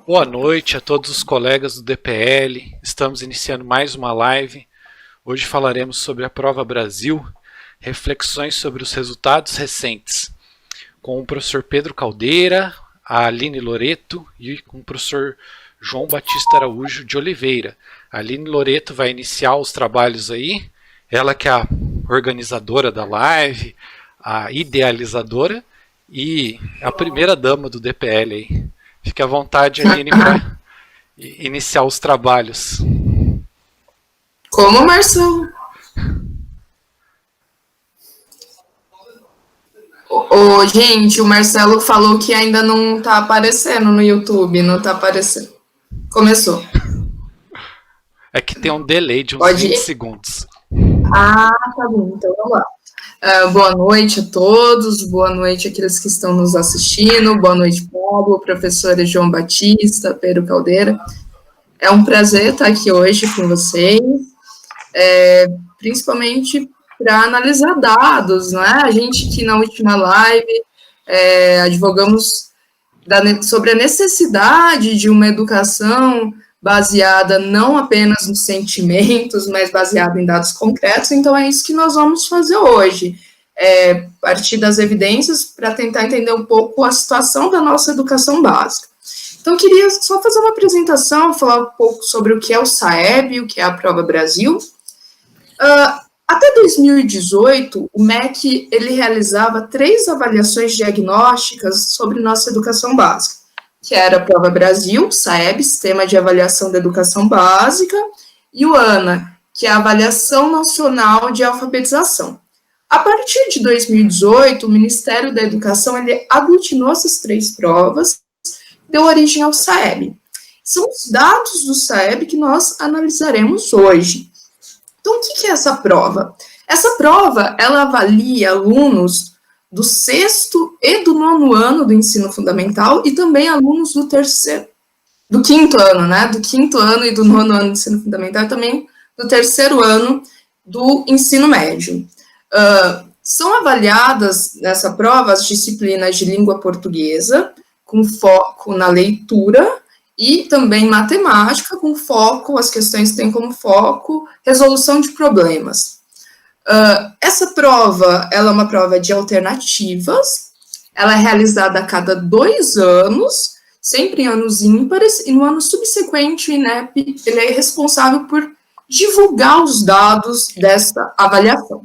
Boa noite a todos os colegas do DPL. Estamos iniciando mais uma live. Hoje falaremos sobre a Prova Brasil, reflexões sobre os resultados recentes, com o professor Pedro Caldeira, a Aline Loreto e com o professor João Batista Araújo de Oliveira. A Aline Loreto vai iniciar os trabalhos aí, ela que é a organizadora da live, a idealizadora e a primeira dama do DPL aí. Fique à vontade, Aline, para iniciar os trabalhos. Como, Marcelo? Gente, o Marcelo falou que ainda não tá aparecendo no YouTube, não tá aparecendo. Começou. É que tem um delay de uns Pode 20 ir? segundos. Ah, tá bom, então vamos lá. Boa noite a todos, boa noite àqueles que estão nos assistindo, boa noite, Pablo, professora João Batista, Pedro Caldeira. É um prazer estar aqui hoje com vocês, principalmente para analisar dados, né? A gente que na última live advogamos sobre a necessidade de uma educação baseada não apenas nos sentimentos, mas baseada em dados concretos. Então, é isso que nós vamos fazer hoje, partir das evidências para tentar entender um pouco a situação da nossa educação básica. Então, eu queria só fazer uma apresentação, falar um pouco sobre o que é o SAEB, o que é a Prova Brasil. Até 2018, o MEC ele realizava 3 avaliações diagnósticas sobre nossa educação básica, que era a Prova Brasil, SAEB, Sistema de Avaliação da Educação Básica, e o ANA, que é a Avaliação Nacional de Alfabetização. A partir de 2018, o Ministério da Educação ele aglutinou essas 3 provas, deu origem ao SAEB. São os dados do SAEB que nós analisaremos hoje. Então, o que é essa prova? Essa prova, ela avalia alunos do 6º e do 9º ano do ensino fundamental e também alunos do 5º ano, né? Do 5º ano e do 9º ano do ensino fundamental e também do 3º ano do ensino médio. São avaliadas nessa prova as disciplinas de língua portuguesa, com foco na leitura, e também matemática, com foco, as questões têm como foco resolução de problemas. Essa prova, ela é uma prova de alternativas, ela é realizada a cada 2 anos, sempre em anos ímpares, e no ano subsequente o INEP ele é responsável por divulgar os dados dessa avaliação.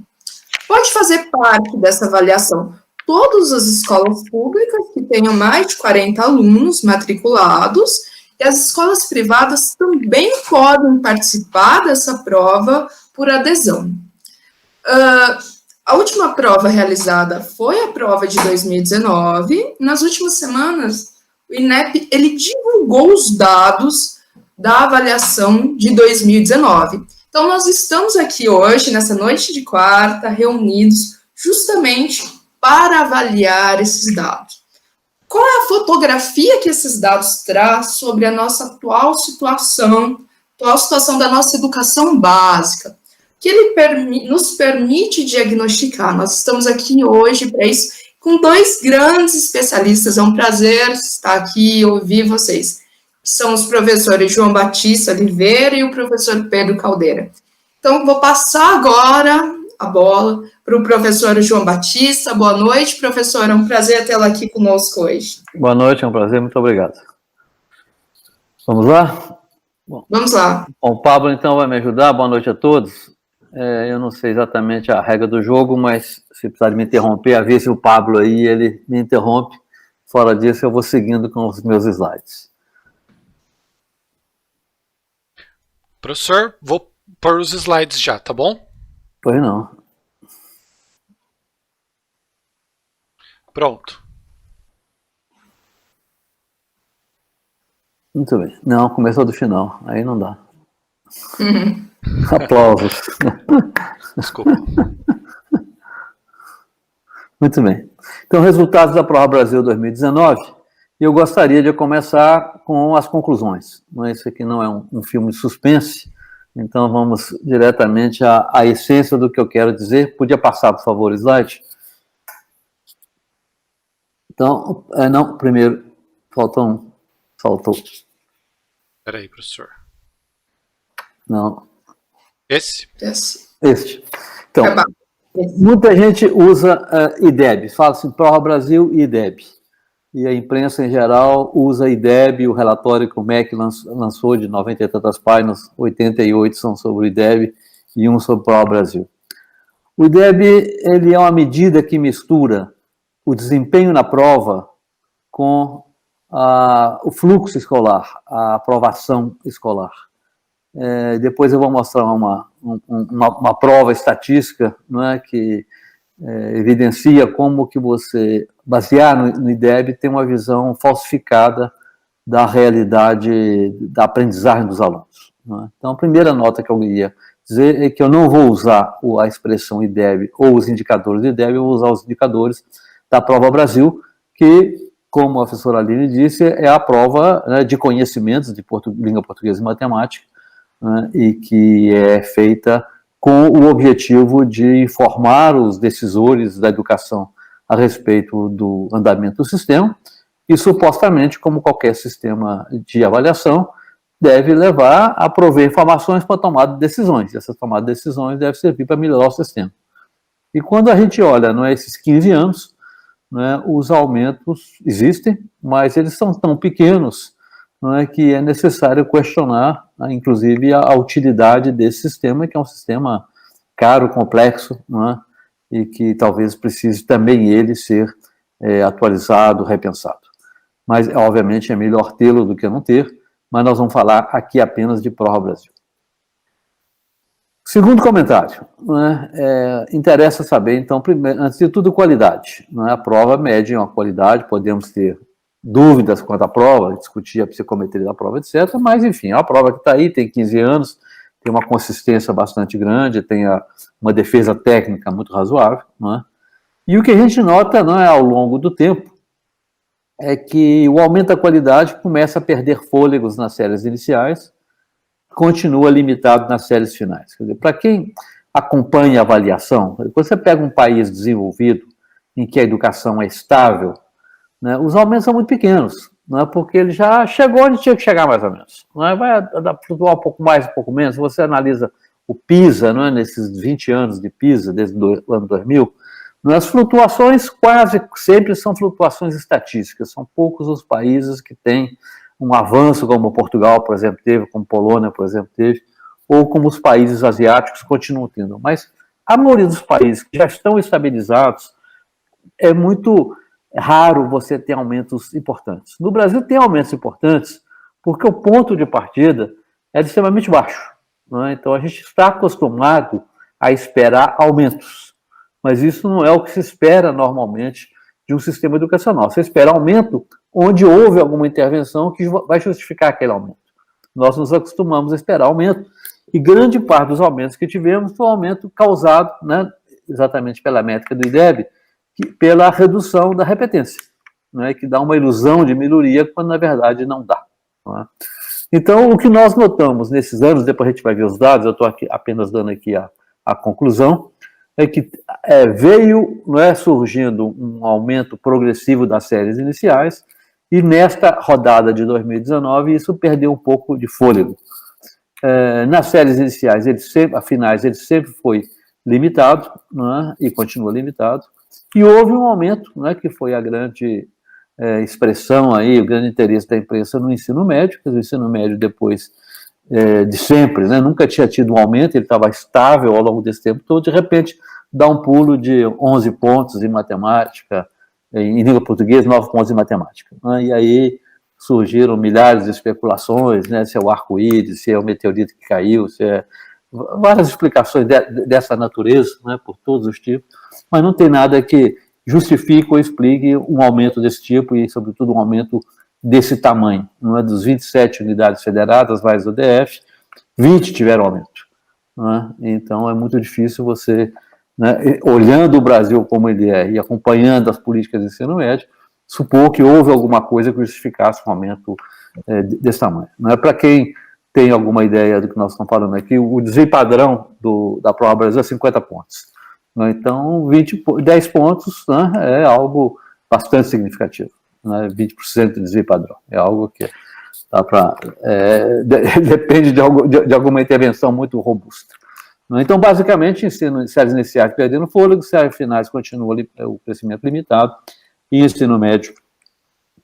Pode fazer parte dessa avaliação todas as escolas públicas que tenham mais de 40 alunos matriculados, e as escolas privadas também podem participar dessa prova por adesão. A última prova realizada foi a prova de 2019. Nas últimas semanas, o INEP ele divulgou os dados da avaliação de 2019. Então, nós estamos aqui hoje, nessa noite de quarta, reunidos justamente para avaliar esses dados. Qual é a fotografia que esses dados trazem sobre a nossa atual situação da nossa educação básica, que ele nos permite diagnosticar? Nós estamos aqui hoje para isso, com 2 grandes especialistas. É um prazer estar aqui e ouvir vocês, que são os professores João Batista Oliveira e o professor Pedro Caldeira. Então, vou passar agora a bola para o professor João Batista. Boa noite, professor. É um prazer tê-lo aqui conosco hoje. Boa noite, é um prazer, muito obrigado. Vamos lá? Bom, vamos lá. Bom, o Pablo, então, vai me ajudar. Boa noite a todos. Eu não sei exatamente a regra do jogo, mas se precisar de me interromper, avise o Pablo aí, ele me interrompe. Fora disso, eu vou seguindo com os meus slides. Professor, vou pôr os slides já, tá bom? Pois não. Pronto. Muito bem. Não, começou do final. Aí não dá. Aplausos. Desculpa. Muito bem. Então, resultados da Prova Brasil 2019. E eu gostaria de começar com as conclusões. Esse aqui não é um filme de suspense, então vamos diretamente à essência do que eu quero dizer. Podia passar, por favor, o slide? Então, não, primeiro, faltam Saltou. Espera aí, professor. Não. Esse? Este. Então, muita gente usa IDEB, fala assim, Prova Brasil e IDEB. E a imprensa, em geral, usa IDEB, o relatório que o MEC lançou de 90 e tantas páginas, 88 são sobre o IDEB e um sobre Prova Brasil. O IDEB, ele é uma medida que mistura o desempenho na prova com o fluxo escolar, a aprovação escolar. Depois eu vou mostrar uma prova estatística, não é, que evidencia como que você, basear no IDEB, tem uma visão falsificada da realidade da aprendizagem dos alunos. Não é? Então, a primeira nota que eu queria dizer é que eu não vou usar a expressão IDEB ou os indicadores do IDEB, eu vou usar os indicadores da Prova Brasil, que, como a professora Aline disse, é a prova, né, de conhecimentos de língua portuguesa e matemática, né, e que é feita com o objetivo de informar os decisores da educação a respeito do andamento do sistema, e supostamente, como qualquer sistema de avaliação, deve levar a prover informações para a tomada de decisões. E essa tomada de decisões deve servir para melhorar o sistema. E quando a gente olha, não é, esses 15 anos, né, os aumentos existem, mas eles são tão pequenos, não é, que é necessário questionar, né, inclusive, a utilidade desse sistema, que é um sistema caro, complexo, não é, e que talvez precise também ele ser atualizado, repensado. Mas, obviamente, é melhor tê-lo do que não ter, mas nós vamos falar aqui apenas de Prova Brasil. Segundo comentário, né, interessa saber, então, primeiro, antes de tudo, qualidade. Né, a prova mede uma qualidade, podemos ter dúvidas quanto à prova, discutir a psicometria da prova, etc., mas, enfim, é uma prova que está aí, tem 15 anos, tem uma consistência bastante grande, tem uma defesa técnica muito razoável, né, e o que a gente nota, né, ao longo do tempo é que o aumento da qualidade começa a perder fôlegos nas séries iniciais, continua limitado nas séries finais. Quer dizer, para quem acompanha a avaliação, quando você pega um país desenvolvido, em que a educação é estável, né, os aumentos são muito pequenos, não é, porque ele já chegou onde tinha que chegar, mais ou menos. Não é, vai flutuar um pouco mais, um pouco menos. Você analisa o PISA, não é, nesses 20 anos de PISA, desde o ano 2000, não é, as flutuações quase sempre são flutuações estatísticas. São poucos os países que têm um avanço como Portugal, por exemplo, teve, como Polônia, por exemplo, teve, ou como os países asiáticos continuam tendo. Mas a maioria dos países que já estão estabilizados, é muito raro você ter aumentos importantes. No Brasil tem aumentos importantes porque o ponto de partida é extremamente baixo. Não é? Então a gente está acostumado a esperar aumentos, mas isso não é o que se espera normalmente de um sistema educacional. Você espera aumento onde houve alguma intervenção que vai justificar aquele aumento. Nós nos acostumamos a esperar aumento, e grande parte dos aumentos que tivemos foi um aumento causado, né, exatamente pela métrica do IDEB, pela redução da repetência, né, que dá uma ilusão de melhoria, quando na verdade não dá. Não é? Então, o que nós notamos nesses anos, depois a gente vai ver os dados, eu estou apenas dando aqui a conclusão, é que veio, não é, surgindo um aumento progressivo das séries iniciais, e nesta rodada de 2019 isso perdeu um pouco de fôlego. Nas séries iniciais, finais, ele sempre foi limitado, não é, e continua limitado, e houve um aumento, não é, que foi a grande expressão aí, o grande interesse da imprensa no ensino médio, quer dizer, o ensino médio depois de sempre, né, nunca tinha tido um aumento, ele estava estável ao longo desse tempo todo, de repente dá um pulo de 11 pontos em matemática, em língua portuguesa, 9 pontos em matemática. Né, e aí surgiram milhares de especulações, né, se é o arco-íris, se é o meteorito que caiu, se é várias explicações dessa natureza, né, por todos os tipos, mas não tem nada que justifique ou explique um aumento desse tipo e, sobretudo, um aumento desse tamanho. Não é, dos 27 unidades federadas, várias do DF, 20 tiveram aumento. Não é? Então, é muito difícil você, né, olhando o Brasil como ele é e acompanhando as políticas de ensino médio, supor que houve alguma coisa que justificasse um aumento desse tamanho. Não é? Para quem tem alguma ideia do que nós estamos falando aqui, o desvio padrão da Prova Brasil é 50 pontos. Então, 10 pontos, né, é algo bastante significativo. Né, 20% de desvio padrão. É algo que Depende de alguma intervenção muito robusta. Então, basicamente, ensino, séries iniciais perdendo fôlego, séries finais continua o crescimento limitado, e ensino médio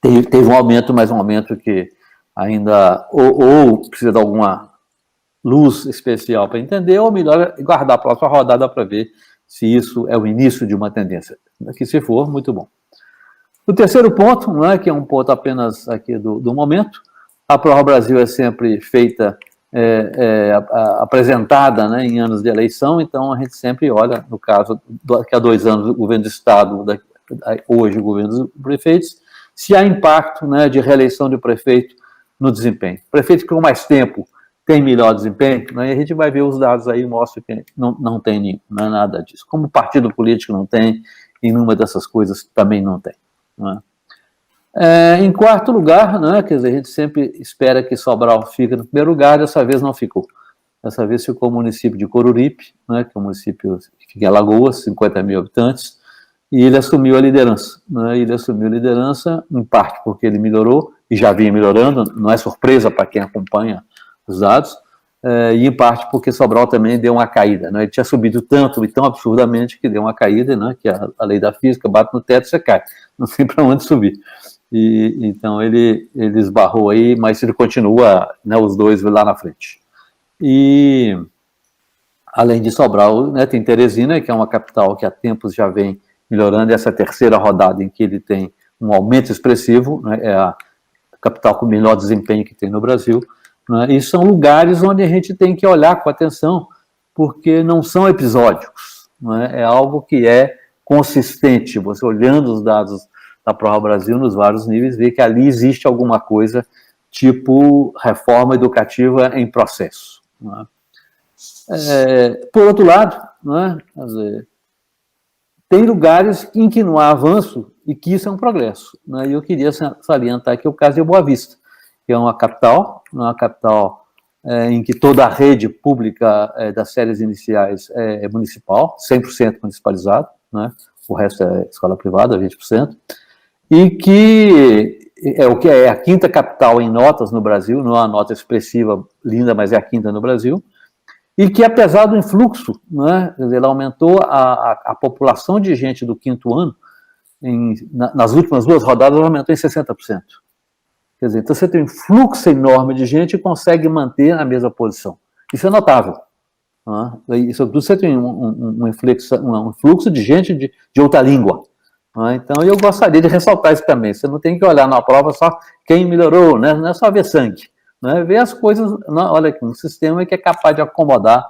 teve um aumento, mas um aumento que ainda ou precisa de alguma luz especial para entender, ou melhor, guardar a próxima rodada para ver se isso é o início de uma tendência. Aqui, se for, muito bom. O terceiro ponto, não é, que é um ponto apenas aqui do momento, a Prova Brasil é sempre feita, apresentada, né, em anos de eleição, então a gente sempre olha, no caso, daqui a 2 anos, o governo do Estado, hoje o governo dos prefeitos, se há impacto, né, de reeleição de prefeito no desempenho. Prefeito que com mais tempo tem melhor desempenho, né, e a gente vai ver os dados aí, mostram que não tem nenhum, não é nada disso. Como partido político não tem, e numa dessas coisas também não tem. Não é? Em quarto lugar, né, quer dizer, a gente sempre espera que Sobral fique no primeiro lugar, dessa vez não ficou. Dessa vez ficou o município de Coruripe, né, que é um município que fica em Alagoas, 50 mil habitantes, e ele assumiu a liderança. Né, ele assumiu a liderança, em parte porque ele melhorou, e já vinha melhorando, não é surpresa para quem acompanha os dados, e em parte porque Sobral também deu uma caída. Né, ele tinha subido tanto e tão absurdamente que deu uma caída, né, que a lei da física bate no teto e você cai, não tem para onde subir. E então ele esbarrou aí, mas ele continua, né, os dois lá na frente. E além de Sobral, né, tem Teresina, que é uma capital que há tempos já vem melhorando, essa é a terceira rodada em que ele tem um aumento expressivo, né, é a capital com o melhor desempenho que tem no Brasil, né, e são lugares onde a gente tem que olhar com atenção, porque não são episódicos, né, é algo que é consistente. Você olhando os dados da Prova Brasil nos vários níveis, vê que ali existe alguma coisa tipo reforma educativa em processo. Não é? Por outro lado, não é? Quer dizer, tem lugares em que não há avanço e que isso é um progresso. Não é? E eu queria salientar aqui o caso de Boa Vista, que é uma capital em que toda a rede pública das séries iniciais é municipal, 100% municipalizado, né? O resto é escola privada, 20%, e que é a quinta capital em notas no Brasil, não é uma nota expressiva, linda, mas é a quinta no Brasil, e que apesar do influxo, né, ela aumentou a população de gente do quinto ano, nas últimas 2 rodadas, aumentou em 60%. Quer dizer, então você tem um fluxo enorme de gente e consegue manter a mesma posição. Isso é notável. E, sobretudo, você tem um fluxo de gente de outra língua. Então, eu gostaria de ressaltar isso também. Você não tem que olhar na prova só quem melhorou, né? Não é só ver sangue. Né? Ver as coisas, olha aqui, um sistema que é capaz de acomodar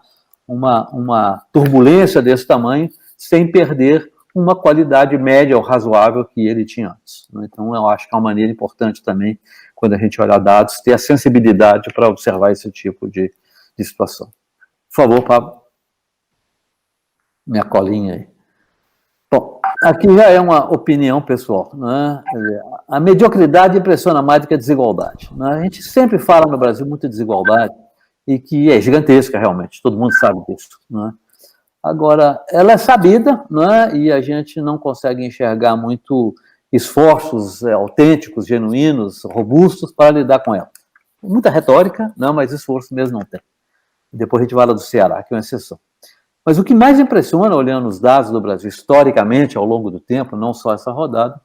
uma turbulência desse tamanho sem perder uma qualidade média ou razoável que ele tinha antes. Né? Então, eu acho que é uma maneira importante também, quando a gente olha dados, ter a sensibilidade para observar esse tipo de situação. Por favor, Pablo. Minha colinha aí. Bom, aqui já é uma opinião pessoal. Né? A mediocridade impressiona mais do que a desigualdade. Né? A gente sempre fala no Brasil muito de desigualdade, e que é gigantesca realmente, todo mundo sabe disso. Né? Agora, ela é sabida, né? E a gente não consegue enxergar muito esforços autênticos, genuínos, robustos para lidar com ela. Muita retórica, não, mas esforço mesmo não tem. Depois a gente fala do Ceará, que é uma exceção. Mas o que mais impressiona, olhando os dados do Brasil historicamente, ao longo do tempo, não só essa rodada,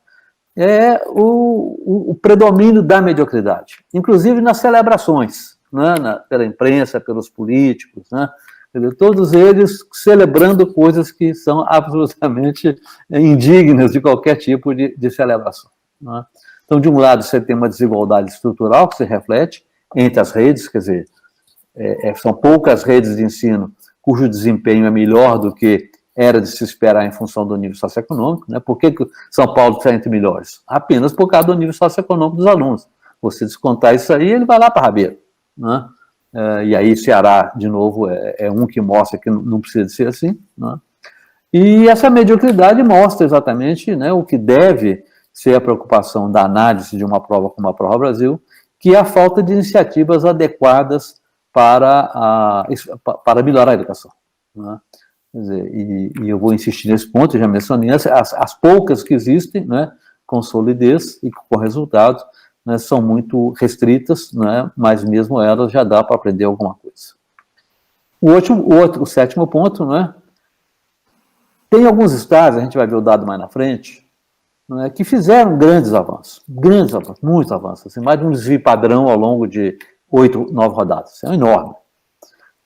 é o predomínio da mediocridade, inclusive nas celebrações, né, pela imprensa, pelos políticos, né, todos eles celebrando coisas que são absolutamente indignas de qualquer tipo de celebração. Né. Então, de um lado, você tem uma desigualdade estrutural que se reflete entre as redes, quer dizer, são poucas redes de ensino cujo desempenho é melhor do que era de se esperar em função do nível socioeconômico. Né? Por que São Paulo está entre melhores? Apenas por causa do nível socioeconômico dos alunos. Você descontar isso aí, ele vai lá para Rabeira. Né? E aí Ceará, de novo, é um que mostra que não precisa de ser assim. Né? E essa mediocridade mostra exatamente, né, o que deve ser a preocupação da análise de uma prova como a Prova Brasil, que é a falta de iniciativas adequadas para melhorar a educação. Né? Quer dizer, e eu vou insistir nesse ponto, já mencionei, as poucas que existem, né, com solidez e com resultado, né, são muito restritas, né, mas mesmo elas já dá para aprender alguma coisa. O sétimo ponto, né, tem alguns estados, a gente vai ver o dado mais na frente, né, que fizeram grandes avanços, muitos avanços, assim, mais de um desvio padrão ao longo de 8, 9 rodadas, isso é enorme.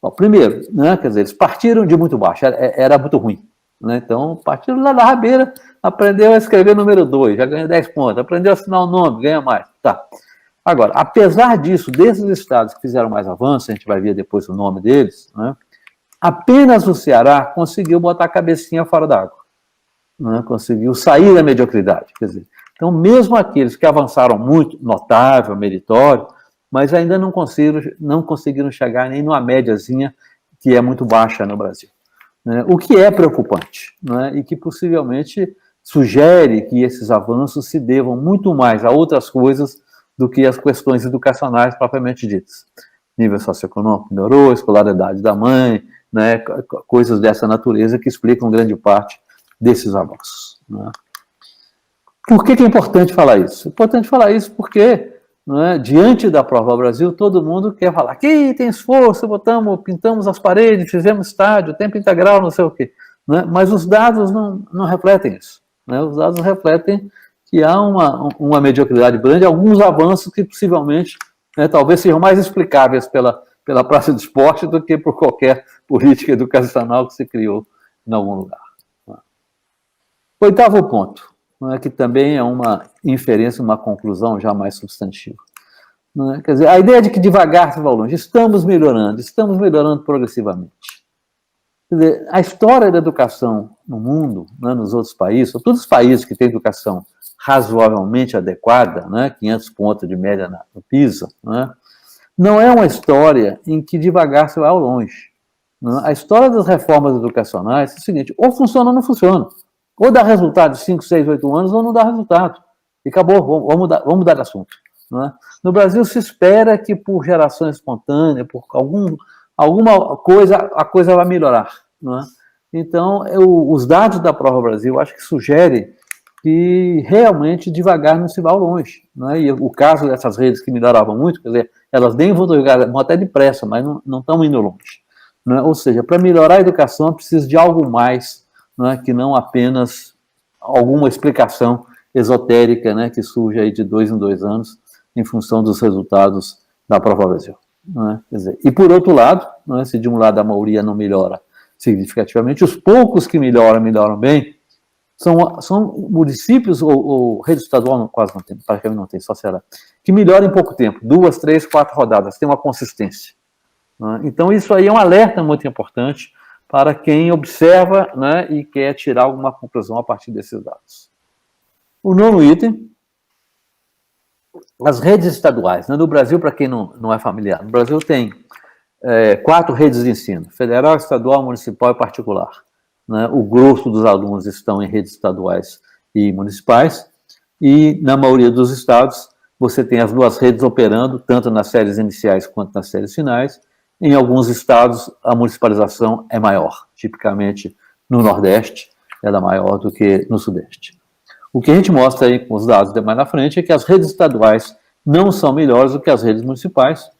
Bom, primeiro, né, quer dizer, eles partiram de muito baixo, era muito ruim. Né? Então, partiram lá da rabeira, aprendeu a escrever número 2, já ganha 10 pontos, aprendeu a assinar o nome, ganha mais. Tá. Agora, apesar disso, desses estados que fizeram mais avanço, a gente vai ver depois o nome deles, né, apenas o Ceará conseguiu botar a cabecinha fora d'água, né, conseguiu sair da mediocridade. Quer dizer, então, mesmo aqueles que avançaram muito, notável, meritório, mas ainda não conseguiram chegar nem numa médiazinha que é muito baixa no Brasil. O que é preocupante, né, e que possivelmente sugere que esses avanços se devam muito mais a outras coisas do que as questões educacionais propriamente ditas. Nível socioeconômico melhorou, escolaridade da mãe, né, coisas dessa natureza que explicam grande parte desses avanços. Né. Por que é importante falar isso? É importante falar isso porque, né, diante da Prova Brasil, todo mundo quer falar, aqui tem esforço, pintamos as paredes, fizemos estádio, tempo integral, não sei o quê. Né? Mas os dados não refletem isso. Né? Os dados refletem que há uma mediocridade grande, alguns avanços que possivelmente, né, talvez sejam mais explicáveis pela praça de esporte do que por qualquer política educacional que se criou em algum lugar. Né? Oitavo ponto, que também é uma inferência, uma conclusão já mais substantiva. Quer dizer, a ideia de que devagar se vai longe, estamos melhorando progressivamente. Quer dizer, a história da educação no mundo, né, nos outros países, todos os países que têm educação razoavelmente adequada, né, 500 pontos de média no PISA, né, não é uma história em que devagar se vai ao longe. Né? A história das reformas educacionais é o seguinte, ou funciona ou não funciona. Ou dá resultado de 5, 6, 8 anos, ou não dá resultado. E acabou, vamos mudar de assunto. Né? No Brasil se espera que por geração espontânea, por alguma coisa, a coisa vai melhorar. Né? Então, os dados da Prova Brasil acho que sugerem que realmente devagar não se vai ao longe. Né? E o caso dessas redes que melhoravam muito, quer dizer, elas nem vão até depressa, mas não estão indo longe. Né? Ou seja, para melhorar a educação, precisa de algo mais, né, que não apenas alguma explicação esotérica, né, que surge aí de 2 em 2 anos em função dos resultados da Prova Brasil. Né? Quer dizer, e por outro lado, né, se de um lado a maioria não melhora significativamente, os poucos que melhoram bem, são municípios, ou rede estadual quase não tem, praticamente não tem, só será, que melhoram em pouco tempo, 2, 3, 4 rodadas, tem uma consistência. Né? Então isso aí é um alerta muito importante para quem observa, né, e quer tirar alguma conclusão a partir desses dados. O nono item, as redes estaduais. Né, no Brasil, para quem não é familiar, no Brasil tem 4 redes de ensino, federal, estadual, municipal e particular. Né, o grosso dos alunos estão em redes estaduais e municipais, e na maioria dos estados você tem as 2 redes operando, tanto nas séries iniciais quanto nas séries finais. Em alguns estados, a municipalização é maior. Tipicamente, no Nordeste, ela é maior do que no Sudeste. O que a gente mostra aí com os dados de mais na frente é que as redes estaduais não são melhores do que as redes municipais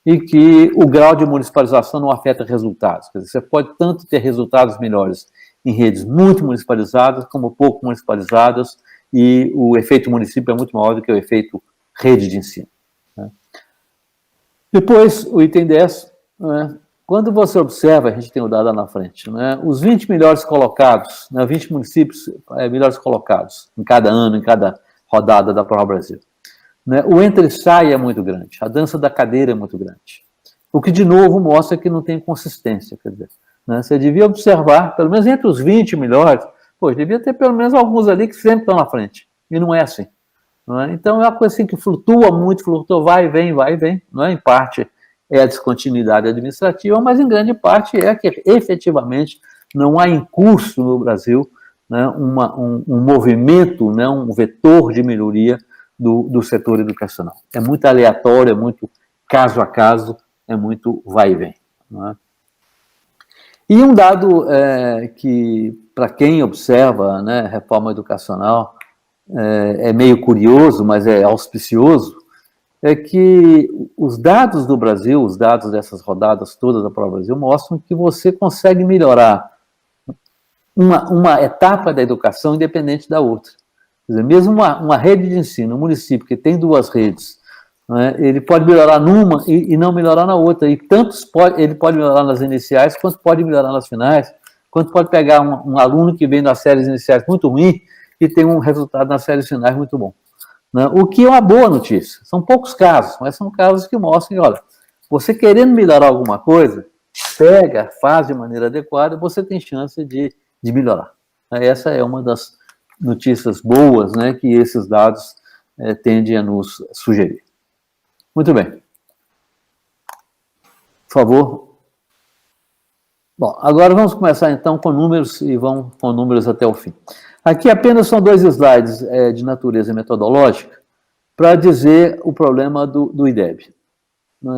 e que o grau de municipalização não afeta resultados. Quer dizer, você pode tanto ter resultados melhores em redes muito municipalizadas como pouco municipalizadas e o efeito município é muito maior do que o efeito rede de ensino. Né? Depois, o item 10... Né? Quando você observa, a gente tem o dado lá na frente, né? Os 20 melhores colocados, né? 20 municípios melhores colocados em cada ano, em cada rodada da Prova Brasil. Né? O entre-sai é muito grande, a dança da cadeira é muito grande. O que, de novo, mostra que não tem consistência. Quer dizer, né? Você devia observar, pelo menos entre os 20 melhores, devia ter pelo menos alguns ali que sempre estão na frente. E não é assim. Não é? Então, é uma coisa assim que flutua muito, vai e vem, não é? Em parte é a descontinuidade administrativa, mas em grande parte é que efetivamente não há em curso no Brasil, né, um movimento, né, um vetor de melhoria do setor educacional. É muito aleatório, é muito caso a caso, é muito vai e vem. Não é? E um dado que, para quem observa, né, reforma educacional, é meio curioso, mas é auspicioso, é que os dados do Brasil, os dados dessas rodadas todas da Prova Brasil, mostram que você consegue melhorar uma etapa da educação independente da outra. Quer dizer, mesmo uma rede de ensino, um município que tem duas redes, né, ele pode melhorar numa e não melhorar na outra. E ele pode melhorar nas iniciais, quanto pode melhorar nas finais, quanto pode pegar um aluno que vem das séries iniciais muito ruim e tem um resultado nas séries finais muito bom. Né? O que é uma boa notícia. São poucos casos, mas são casos que mostram que, olha, você querendo melhorar alguma coisa, pega, faz de maneira adequada, você tem chance de melhorar. Essa é uma das notícias boas, né, que esses dados tendem a nos sugerir. Muito bem. Por favor. Bom, agora vamos começar então com números e vamos com números até o fim. Aqui apenas são 2 slides de natureza metodológica para dizer o problema do IDEB.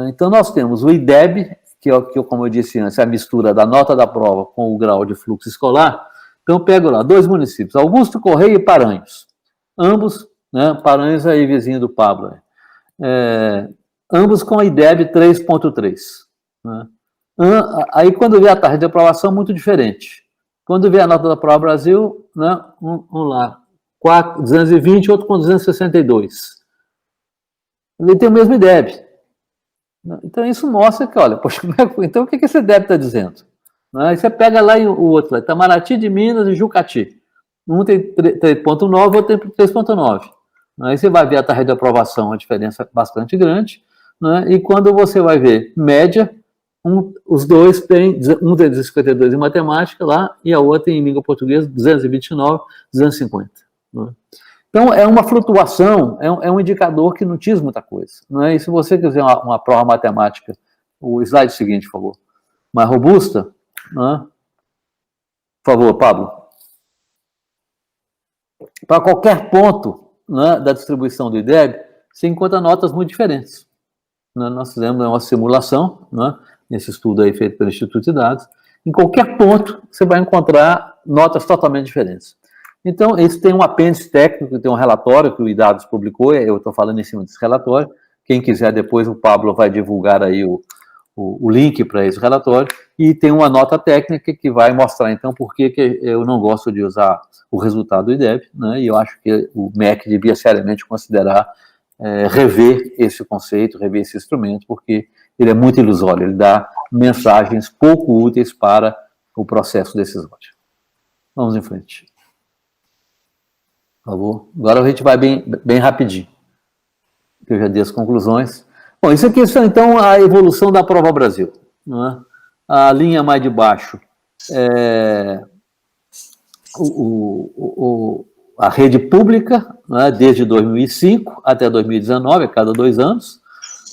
Então nós temos o IDEB, que, como eu disse antes, é a mistura da nota da prova com o grau de fluxo escolar. Então eu pego lá 2 municípios, Augusto Correia e Paranhos. Ambos, né, Paranhos aí vizinho do Pablo. Ambos com a IDEB 3.3. Né? Aí quando vê a taxa de aprovação, muito diferente. Quando vê a nota da Prova Brasil, né, vamos lá, 220, outro com 262. Ele tem o mesmo IDEB. Então isso mostra que, olha, poxa, então o que esse IDEB está dizendo? Aí você pega lá o outro, lá, Itamaraty de Minas e Jucati. Um tem 3.9, outro tem 3.9. Aí você vai ver a taxa de aprovação, a diferença é bastante grande. Né? E quando você vai ver média, os dois têm, um tem 252 em matemática lá, e a outra em língua portuguesa, 229, 250. Né? Então, é uma flutuação, é um indicador que não diz muita coisa. Né? E se você quiser uma prova matemática, o slide seguinte, por favor, mais robusta, né? Por favor, Pablo. Para qualquer ponto, né, da distribuição do IDEB, você encontra notas muito diferentes. Né? Nós fizemos uma simulação, né, nesse estudo aí feito pelo Instituto de Dados. Em qualquer ponto, você vai encontrar notas totalmente diferentes. Então, eles têm um apêndice técnico, tem um relatório que o iDados publicou, eu estou falando em cima desse relatório. Quem quiser, depois o Pablo vai divulgar aí o link para esse relatório, e tem uma nota técnica que vai mostrar, então, por que eu não gosto de usar o resultado do IDEB, né, e eu acho que o MEC devia seriamente considerar rever esse conceito, rever esse instrumento, porque ele é muito ilusório, ele dá mensagens pouco úteis para o processo decisório. Vamos em frente. Por favor. Agora a gente vai bem rapidinho, que eu já dei as conclusões. Bom, isso aqui é, então, a evolução da Prova Brasil. Não é? A linha mais de baixo é a rede pública, né, desde 2005 até 2019, a cada 2 anos.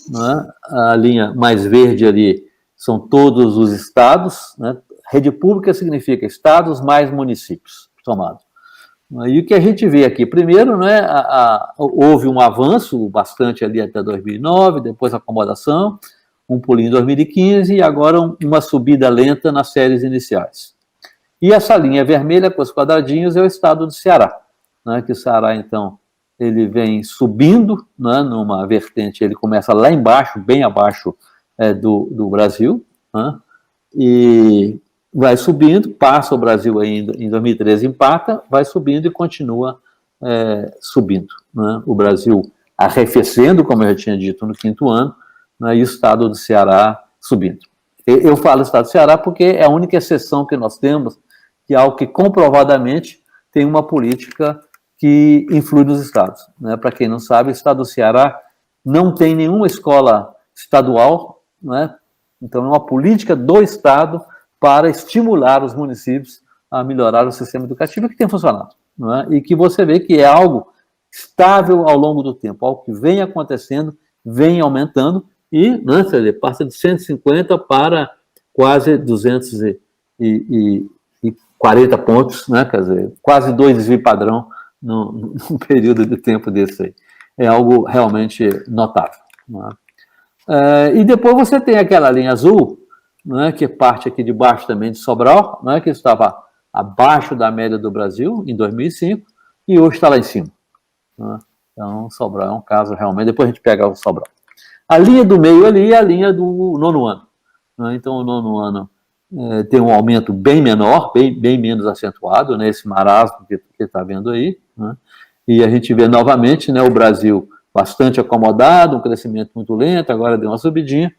Né? A linha mais verde ali são todos os estados. Né? Rede pública significa estados mais municípios somados. E o que a gente vê aqui, primeiro, né, houve um avanço bastante ali até 2009, depois acomodação, um pulinho em 2015 e agora uma subida lenta nas séries iniciais. E essa linha vermelha com os quadradinhos é o estado do Ceará, né, que o Ceará, então, ele vem subindo, né, numa vertente, ele começa lá embaixo, bem abaixo do Brasil, né, e vai subindo, passa o Brasil ainda em 2013, empata, vai subindo e continua subindo. Né? O Brasil arrefecendo, como eu já tinha dito, no 5º ano, né? E o estado do Ceará subindo. Eu falo estado do Ceará porque é a única exceção que nós temos, que é algo que comprovadamente tem uma política que influi nos estados. Né? Para quem não sabe, o estado do Ceará não tem nenhuma escola estadual, né? Então é uma política do estado para estimular os municípios a melhorar o sistema educativo, que tem funcionado. Não é? E que você vê que é algo estável ao longo do tempo, algo que vem acontecendo, vem aumentando, e, né, passa de 150 para quase 240 pontos, né, quer dizer, quase 2 desvio padrão num período de tempo desse aí. É algo realmente notável. Não é? E depois você tem aquela linha azul, né, que parte aqui de baixo também de Sobral, né, que estava abaixo da média do Brasil em 2005, e hoje está lá em cima. Né? Então, Sobral é um caso realmente. Depois a gente pega o Sobral. A linha do meio ali é a linha do nono ano. Né? Então, o nono ano tem um aumento bem menor, bem menos acentuado, né? Esse marasmo que está vendo aí. Né? E a gente vê novamente, né, o Brasil bastante acomodado, um crescimento muito lento, agora deu uma subidinha,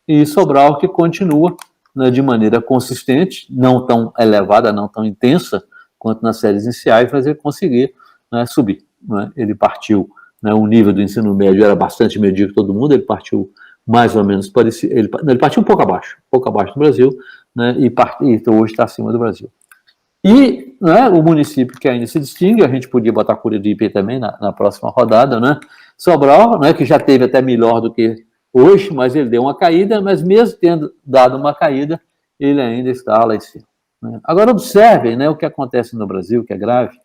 e Sobral que continua, né, de maneira consistente, não tão elevada, não tão intensa quanto nas séries iniciais, mas ele conseguiu, né, subir. Né? Ele partiu, né, o nível do ensino médio era bastante medíocre todo mundo, ele partiu mais ou menos parecido, ele partiu um pouco abaixo do Brasil, né, e hoje está acima do Brasil. E, né, o município que ainda se distingue, a gente podia botar Curitiba também na próxima rodada, né? Sobral, né, que já teve até melhor do que hoje, mas ele deu uma caída, mas mesmo tendo dado uma caída, ele ainda está lá em cima. Né? Agora observem, né, o que acontece no Brasil, que é grave.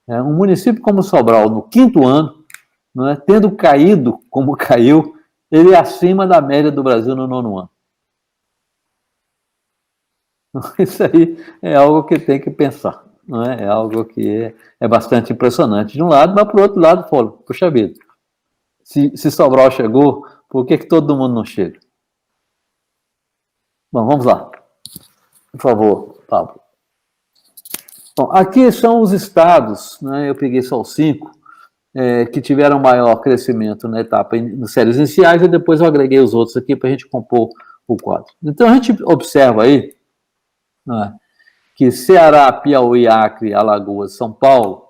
Um município como Sobral, no 5º ano, né, tendo caído como caiu, ele é acima da média do Brasil no 9º ano. Isso aí é algo que tem que pensar, não é? É algo que é bastante impressionante de um lado, mas por outro lado, puxa vida, se Sobral chegou, por que todo mundo não chega? Bom, vamos lá. Por favor, Pablo. Bom, aqui são os estados, né? Eu peguei só os 5, que tiveram maior crescimento na etapa, nas séries iniciais, e depois eu agreguei os outros aqui para a gente compor o quadro. Então a gente observa aí, né, que Ceará, Piauí, Acre, Alagoas, São Paulo,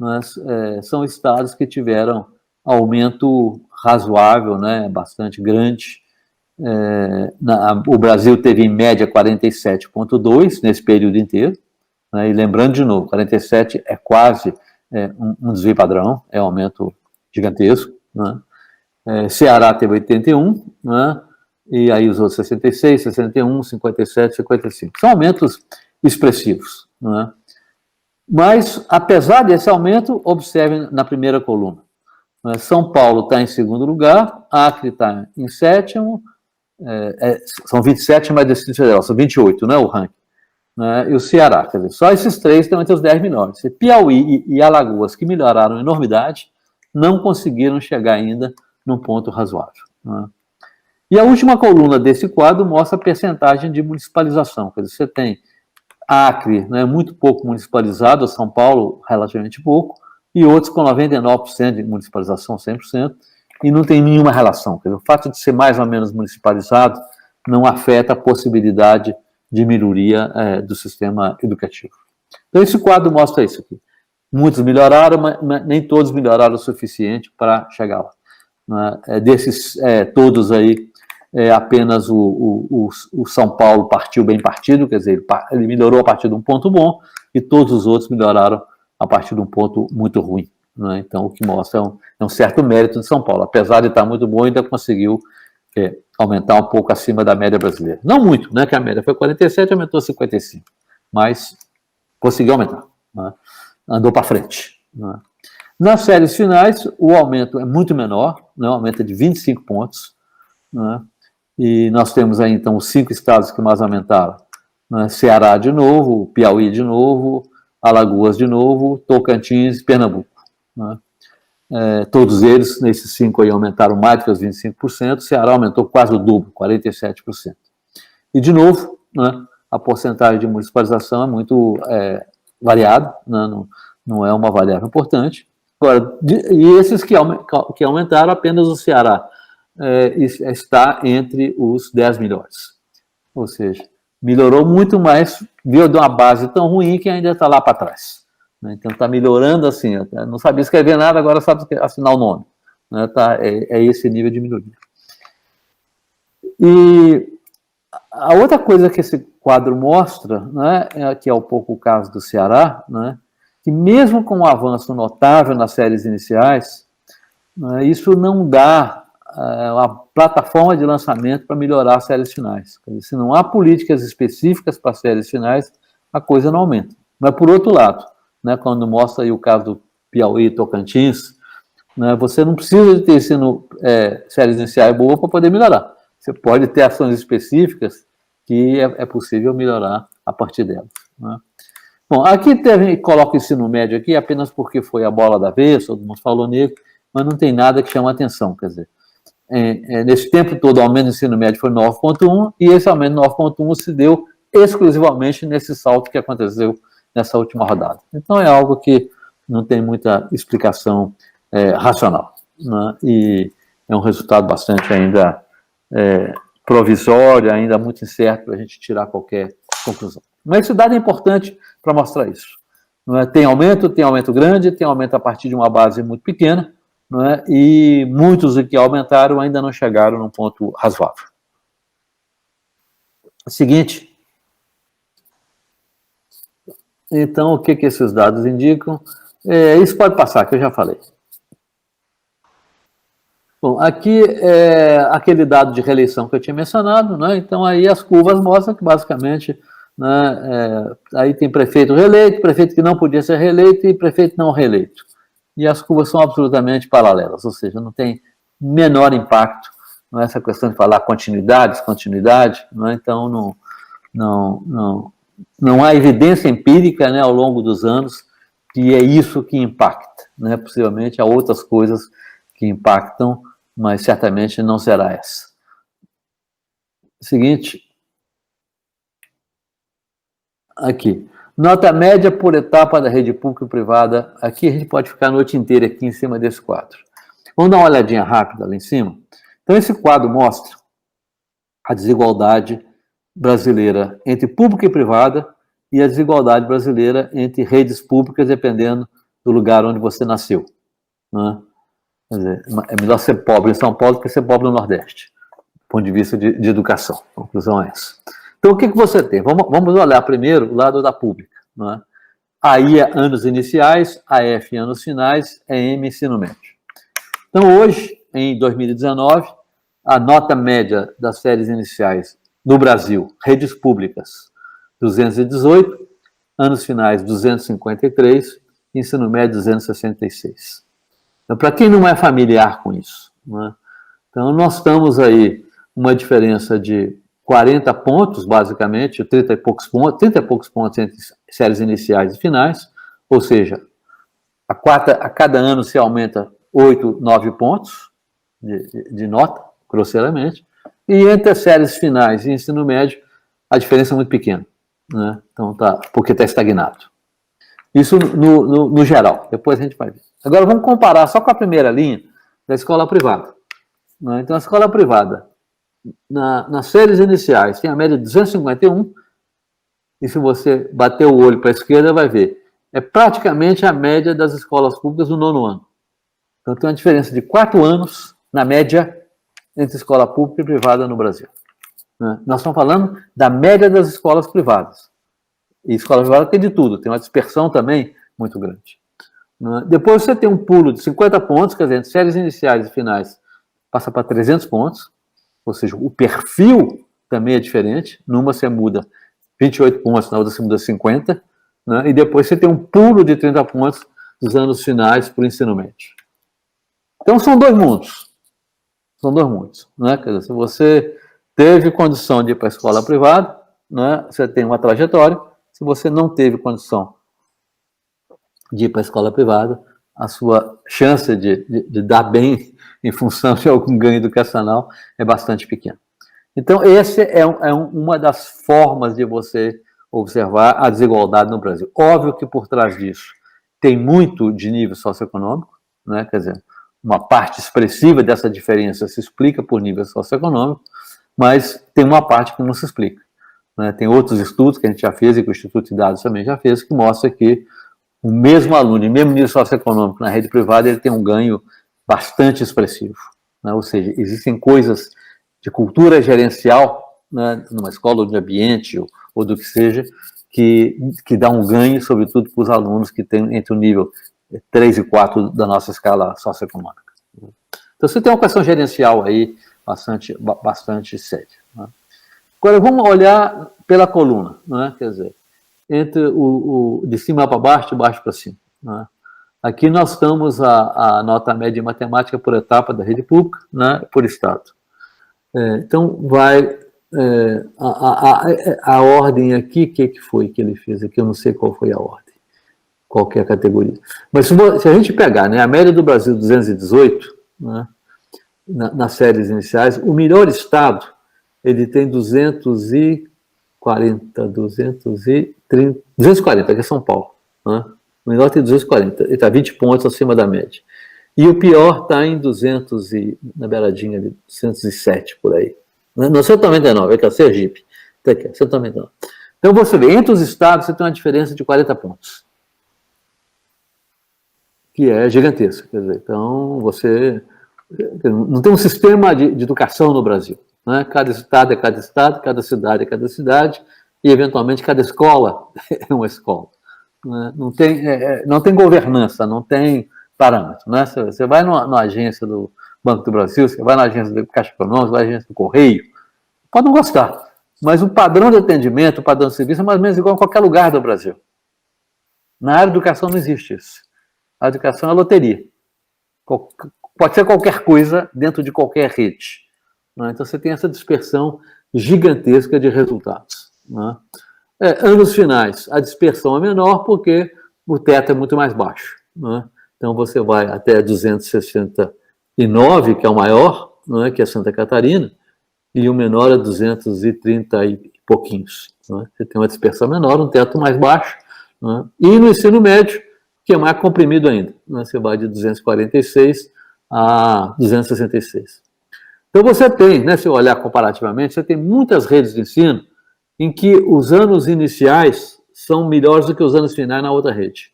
né, são estados que tiveram aumento razoável, né, bastante grande. O Brasil teve em média 47,2 nesse período inteiro, né, e lembrando de novo, 47 é quase um desvio padrão, é um aumento gigantesco. Né. Ceará teve 81, né, e aí os outros 66, 61, 57, 55. São aumentos expressivos. Né? Mas, apesar desse aumento, observem na primeira coluna. Né? São Paulo está em 2º lugar, Acre está em 7º, são 27, mas são 28, né, o ranking. Né? E o Ceará, quer dizer, só esses 3 estão entre os 10 melhores. Piauí e Alagoas, que melhoraram enormidade, não conseguiram chegar ainda num ponto razoável. Né? E a última coluna desse quadro mostra a percentagem de municipalização. Quer dizer, você tem Acre, né, muito pouco municipalizado, São Paulo, relativamente pouco, e outros com 99% de municipalização, 100%, e não tem nenhuma relação. Quer dizer, o fato de ser mais ou menos municipalizado não afeta a possibilidade de melhoria do sistema educativo. Então, esse quadro mostra isso aqui. Muitos melhoraram, mas nem todos melhoraram o suficiente para chegar lá. Né? Desses todos aí, apenas o São Paulo partiu bem partido, quer dizer, ele melhorou a partir de um ponto bom, e todos os outros melhoraram a partir de um ponto muito ruim. Né? Então, o que mostra um certo mérito de São Paulo. Apesar de estar muito bom, ainda conseguiu aumentar um pouco acima da média brasileira. Não muito, né, que a média foi 47, aumentou 55, mas conseguiu aumentar. Né? Andou para frente. Né? Nas séries finais, o aumento é muito menor, né? Aumenta de 25 pontos, né? E nós temos aí, então, os 5 estados que mais aumentaram. Né? Ceará de novo, Piauí de novo, Alagoas de novo, Tocantins e Pernambuco. Né? Todos eles, nesses 5 aí, aumentaram mais do que os 25%, Ceará aumentou quase o dobro, 47%. E, de novo, né, a porcentagem de municipalização é muito variada, né? Não é uma variável importante. Agora, e esses que aumentaram, apenas o Ceará está entre os 10 melhores. Ou seja, melhorou muito, mas veio de uma base tão ruim que ainda está lá para trás. Né? Então, está melhorando assim. Não sabia escrever nada, agora sabe assinar o nome. Né? É esse nível de melhoria. E a outra coisa que esse quadro mostra, né, que é um pouco o caso do Ceará, né, que mesmo com um avanço notável nas séries iniciais, né, isso não dá a plataforma de lançamento para melhorar as séries finais. Dizer, se não há políticas específicas para as séries finais, a coisa não aumenta. Mas, por outro lado, né, quando mostra aí o caso do Piauí e Tocantins, né, você não precisa de ter séries iniciais boas para poder melhorar. Você pode ter ações específicas que é possível melhorar a partir delas. Né? Bom, aqui coloca o ensino médio aqui apenas porque foi a bola da vez, todo mundo falou nele, mas não tem nada que chama atenção, quer dizer, nesse tempo todo o aumento do ensino médio foi 9,1 e esse aumento de 9,1 se deu exclusivamente nesse salto que aconteceu nessa última rodada. Então é algo que não tem muita explicação racional, né? E é um resultado bastante ainda provisório, ainda muito incerto para a gente tirar qualquer conclusão. Mas esse dado é importante para mostrar isso. Não é? Tem aumento grande, tem aumento a partir de uma base muito pequena, não é? E muitos que aumentaram ainda não chegaram num ponto razoável. Seguinte. Então, o que esses dados indicam? Isso pode passar, que eu já falei. Bom, aqui é aquele dado de reeleição que eu tinha mencionado, né? Então aí as curvas mostram que basicamente, né, aí tem prefeito reeleito, prefeito que não podia ser reeleito e prefeito não reeleito. E as curvas são absolutamente paralelas, ou seja, não tem menor impacto nessa questão de falar continuidade, descontinuidade, né? Então não há evidência empírica, né, ao longo dos anos que é isso que impacta, né? Possivelmente há outras coisas que impactam, mas certamente não será essa. Seguinte. Aqui. Nota média por etapa da rede pública e privada. Aqui a gente pode ficar a noite inteira aqui em cima desse quadro. Vamos dar uma olhadinha rápida lá em cima. Então, esse quadro mostra a desigualdade brasileira entre pública e privada e a desigualdade brasileira entre redes públicas, dependendo do lugar onde você nasceu, né? Quer dizer, é melhor ser pobre em São Paulo do que ser pobre no Nordeste, do ponto de vista de educação. A conclusão é essa. Então, o que você tem? Vamos olhar primeiro o lado da pública, né? AI é anos iniciais, AF anos finais, EM ensino médio. Então, hoje, em 2019, a nota média das séries iniciais do Brasil, redes públicas, 218, anos finais, 253, ensino médio, 266. Então, para quem não é familiar com isso, né? Então, nós estamos aí uma diferença de 40 pontos, basicamente, 30 e poucos pontos entre séries iniciais e finais, ou seja, a cada ano se aumenta 8, 9 pontos de nota, grosseiramente, e entre as séries finais e ensino médio, a diferença é muito pequena, né? Então, porque está estagnado. Isso no geral, depois a gente vai ver. Agora vamos comparar só com a primeira linha da escola privada, né? Então, a escola privada, nas séries iniciais, tem a média de 251, e se você bater o olho para a esquerda, vai ver. É praticamente a média das escolas públicas do 9º ano. Então, tem uma diferença de 4 anos, na média, entre escola pública e privada no Brasil, né? Nós estamos falando da média das escolas privadas. E escola privada tem de tudo, tem uma dispersão também muito grande, né? Depois você tem um pulo de 50 pontos, quer dizer, entre séries iniciais e finais, passa para 300 pontos, ou seja, o perfil também é diferente. Numa você muda 28 pontos, na outra você muda 50, né? E depois você tem um pulo de 30 pontos dos anos finais para o ensino médio. Então, são dois mundos. São dois mundos, né? Quer dizer, se você teve condição de ir para a escola privada, né, você tem uma trajetória. Se você não teve condição de ir para a escola privada, a sua chance de dar bem em função de algum ganho educacional é bastante pequena. Então, essa é uma das formas de você observar a desigualdade no Brasil. Óbvio que por trás disso tem muito de nível socioeconômico, né? Quer dizer, uma parte expressiva dessa diferença se explica por nível socioeconômico, mas tem uma parte que não se explica, né? Tem outros estudos que a gente já fez e que o Instituto de Dados também já fez, que mostra que o mesmo aluno, em mesmo nível socioeconômico na rede privada, ele tem um ganho bastante expressivo, né? Ou seja, existem coisas de cultura gerencial, né, numa escola ou de ambiente ou do que seja, que dá um ganho, sobretudo para os alunos que têm entre o nível 3 e 4 da nossa escala socioeconômica. Então, você tem uma questão gerencial aí bastante séria, né? Agora, vamos olhar pela coluna, né? Quer dizer, entre de cima para baixo, de baixo para cima, né? Aqui nós temos a nota média em matemática por etapa da rede pública, né, por estado. Então, vai a ordem aqui, o que foi que ele fez aqui? Eu não sei qual foi a ordem, qual que é a categoria. Mas se a gente pegar, né, a média do Brasil 218, né, nas séries iniciais, o melhor estado, ele tem 240, que é São Paulo. Né? O melhor tem 240, ele está 20 pontos acima da média. E o pior está em 200 na beiradinha ali, 207 por aí. Não, 199, é que é o Sergipe. Está aqui, 199. Então você vê, entre os estados você tem uma diferença de 40 pontos. Que é gigantesca. Quer dizer, então você não tem um sistema de educação no Brasil. Né? Cada estado é cada estado, cada cidade é cada cidade, e eventualmente cada escola é uma escola. Né? Não tem governança, não tem parâmetro. Né? Você vai numa agência do Banco do Brasil, você vai na agência do Caixa Econômica, vai na agência do Correio, pode não gostar, mas o padrão de atendimento, o padrão de serviço é mais ou menos igual em qualquer lugar do Brasil. Na área de educação não existe isso. A educação é loteria. Pode ser qualquer coisa dentro de qualquer rede. Né? Então você tem essa dispersão gigantesca de resultados. Né? Anos finais, a dispersão é menor porque o teto é muito mais baixo. Né? Então você vai até 269, que é o maior, né, que é Santa Catarina, e o menor é 230 e pouquinhos. Né? Você tem uma dispersão menor, um teto mais baixo. Né? E no ensino médio, que é mais comprimido ainda. Né? Você vai de 246 a 266. Então você tem, né, se olhar comparativamente, você tem muitas redes de ensino em que os anos iniciais são melhores do que os anos finais na outra rede.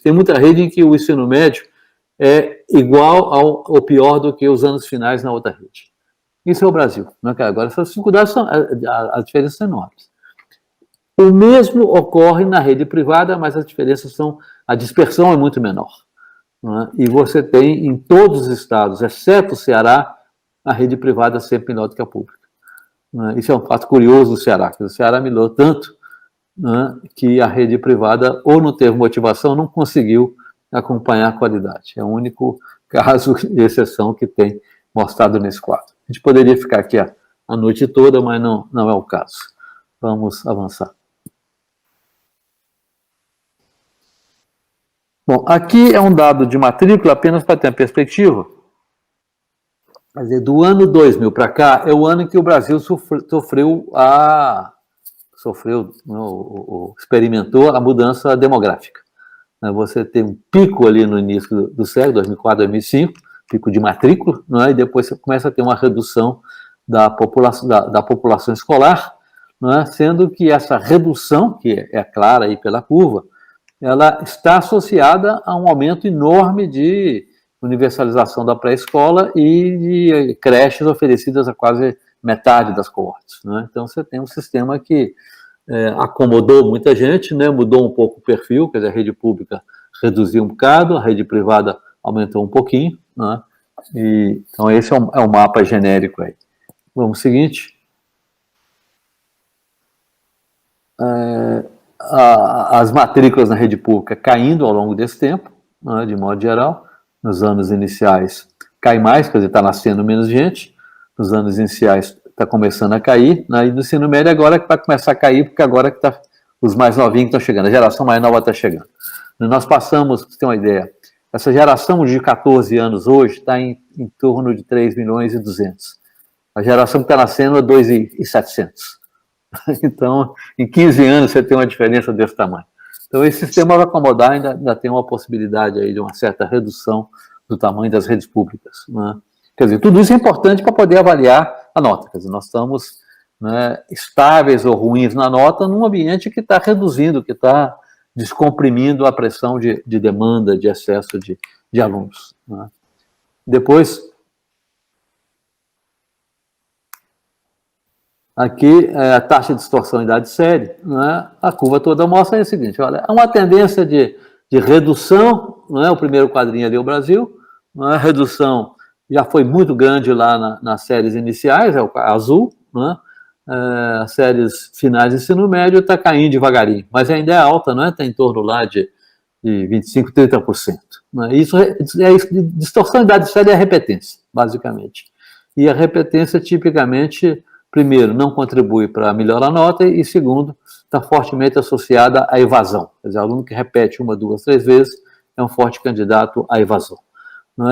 Tem muita rede em que o ensino médio é igual ou pior do que os anos finais na outra rede. Isso é o Brasil. Né? Agora, essas dificuldades, as diferenças são enormes. O mesmo ocorre na rede privada, mas as diferenças a dispersão é muito menor. Né? E você tem em todos os estados, exceto o Ceará, a rede privada sempre melhor do que a pública. Né? Isso é um fato curioso do Ceará, porque o Ceará melhorou tanto, né, que a rede privada ou não teve motivação, não conseguiu acompanhar a qualidade. É o único caso de exceção que tem mostrado nesse quadro. A gente poderia ficar aqui a noite toda, mas não é o caso. Vamos avançar. Bom, aqui é um dado de matrícula apenas para ter a perspectiva. Quer dizer, do ano 2000 para cá, é o ano em que o Brasil experimentou a mudança demográfica. Você tem um pico ali no início do século, 2004, 2005, pico de matrícula, né? E depois você começa a ter uma redução da população escolar, né? Sendo que essa redução, que é clara aí pela curva, ela está associada a um aumento enorme de universalização da pré-escola e de creches oferecidas a quase metade das coortes. Né? Então, você tem um sistema que acomodou muita gente, né? Mudou um pouco o perfil, quer dizer, a rede pública reduziu um bocado, a rede privada aumentou um pouquinho. Né? Então, esse é um mapa genérico aí. Vamos ao seguinte. As matrículas na rede pública caindo ao longo desse tempo, né, de modo geral. Nos anos iniciais cai mais, quer dizer, está nascendo menos gente. Nos anos iniciais está começando a cair, né, e no ensino médio agora que vai começar a cair, porque agora que os mais novinhos estão chegando, a geração mais nova está chegando. Nós passamos, para você ter uma ideia, essa geração de 14 anos hoje está em torno de 3 milhões e 200. A geração que está nascendo é 2.700. Então, em 15 anos você tem uma diferença desse tamanho. Então, esse sistema vai acomodar, ainda tem uma possibilidade aí de uma certa redução do tamanho das redes públicas. Né? Quer dizer, tudo isso é importante para poder avaliar a nota. Quer dizer, nós estamos, né, estáveis ou ruins na nota num ambiente que está reduzindo, que está descomprimindo a pressão de demanda, de excesso de alunos. Né? Depois, aqui é a taxa de distorção em idade séria, né? A curva toda mostra o seguinte, olha, há uma tendência de redução, né? O primeiro quadrinho ali é o Brasil, né? A redução já foi muito grande lá nas séries iniciais, é o azul, né? As séries finais de ensino médio está caindo devagarinho, mas ainda é alta, né? Está em torno lá de 25%, 30%. Né? Isso distorção em idade séria é a repetência, basicamente. E a repetência, tipicamente, primeiro, não contribui para melhorar a nota, e segundo, está fortemente associada à evasão. Quer dizer, aluno que repete 1, 2, 3 vezes é um forte candidato à evasão.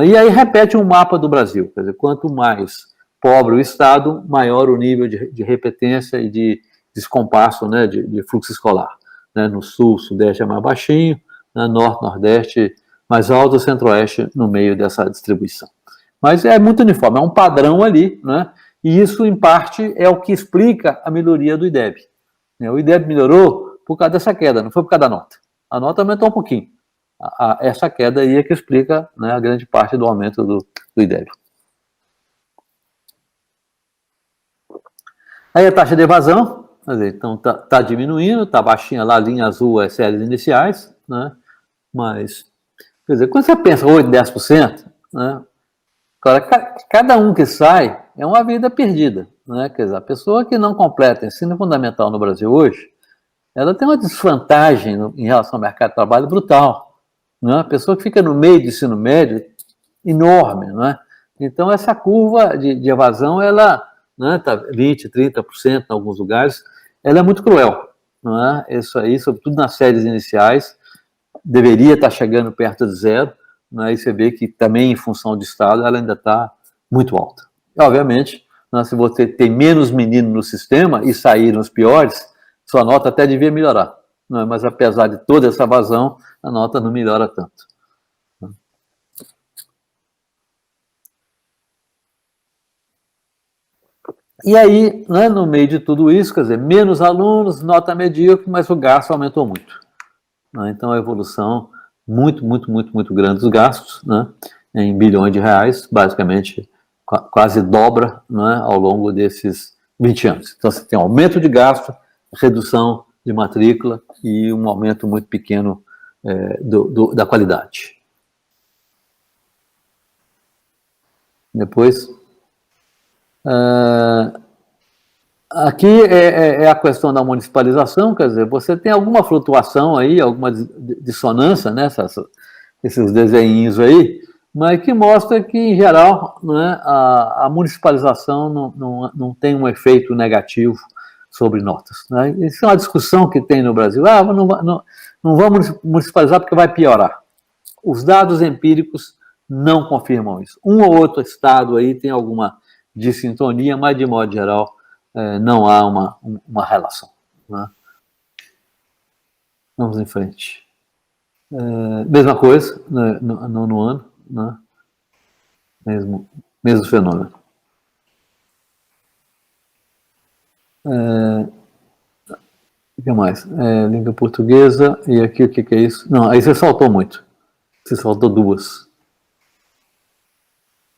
E aí repete um mapa do Brasil. Quer dizer, quanto mais pobre o estado, maior o nível de repetência e de descompasso, né, de fluxo escolar. No sul, sudeste é mais baixinho, norte, nordeste mais alto, centro-oeste no meio dessa distribuição. Mas é muito uniforme, é um padrão ali, né? E isso, em parte, é o que explica a melhoria do IDEB. O IDEB melhorou por causa dessa queda, não foi por causa da nota. A nota aumentou um pouquinho. Essa queda aí é que explica, né, a grande parte do aumento do IDEB. Aí a taxa de evasão, quer dizer, então está diminuindo, está baixinha lá, a linha azul é séries iniciais, né? Mas, quer dizer, quando você pensa 8, 10%, né? Cada um que sai é uma vida perdida, né? Quer dizer, a pessoa que não completa ensino fundamental no Brasil hoje, ela tem uma desvantagem em relação ao mercado de trabalho brutal, né? A pessoa que fica no meio do ensino médio, enorme, né? Então, essa curva de evasão, ela, né, tá 20%, 30% em alguns lugares, ela é muito cruel, né? Isso aí, sobretudo nas séries iniciais, deveria estar chegando perto de zero, né? E você vê que também, em função do Estado, ela ainda está muito alta. E, obviamente, né, se você tem menos meninos no sistema e saírem os piores, sua nota até devia melhorar, né? Mas apesar de toda essa vazão, a nota não melhora tanto. E aí, né, no meio de tudo isso, quer dizer, menos alunos, nota medíocre, mas o gasto aumentou muito. Né? Então, a evolução muito grande dos gastos, né, em bilhões de reais, basicamente quase dobra, né, ao longo desses 20 anos. Então, você tem um aumento de gasto, redução de matrícula e um aumento muito pequeno da qualidade. Depois... aqui é a questão da municipalização, quer dizer, você tem alguma flutuação aí, alguma dissonância, né, esses desenhinhos aí, mas que mostra que, em geral, né, a municipalização não tem um efeito negativo sobre notas. Né? Isso é uma discussão que tem no Brasil. Não vamos municipalizar porque vai piorar. Os dados empíricos não confirmam isso. Um ou outro estado aí tem alguma dissintonia, mas, de modo geral, não há uma relação. Né? Vamos em frente. Mesma coisa, né, no ano, né? Mesmo fenômeno. O que mais? Língua portuguesa, e aqui o que é isso? Não, aí você saltou muito. Você saltou duas.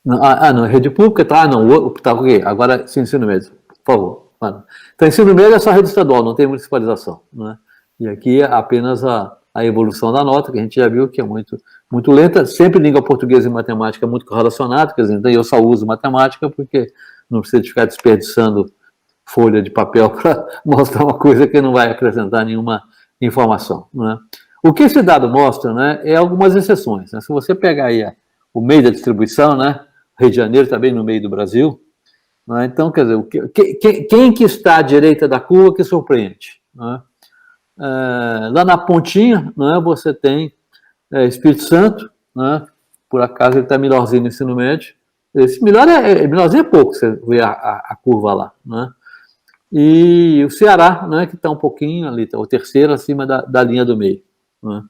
Não, rede pública, tá? Tá ok. Agora, ensino médio, por favor. Então, ensino médio é só rede estadual, não tem municipalização, né? E aqui é apenas a evolução da nota, que a gente já viu que é muito lenta. Sempre língua portuguesa e matemática muito correlacionado, quer dizer, então eu só uso matemática porque não precisa de ficar desperdiçando folha de papel para mostrar uma coisa que não vai acrescentar nenhuma informação, né? O que esse dado mostra, né, é algumas exceções, né? Se você pegar aí o meio da distribuição, né, Rio de Janeiro está bem no meio do Brasil, né? Então, quer dizer, quem que está à direita da curva que surpreende? Né? Lá na pontinha, né, você tem Espírito Santo, né? Por acaso ele está melhorzinho no ensino médio. Esse melhorzinho é pouco, você vê a curva lá, né? E o Ceará, né, que está um pouquinho ali, tá o terceiro acima da linha do meio, né?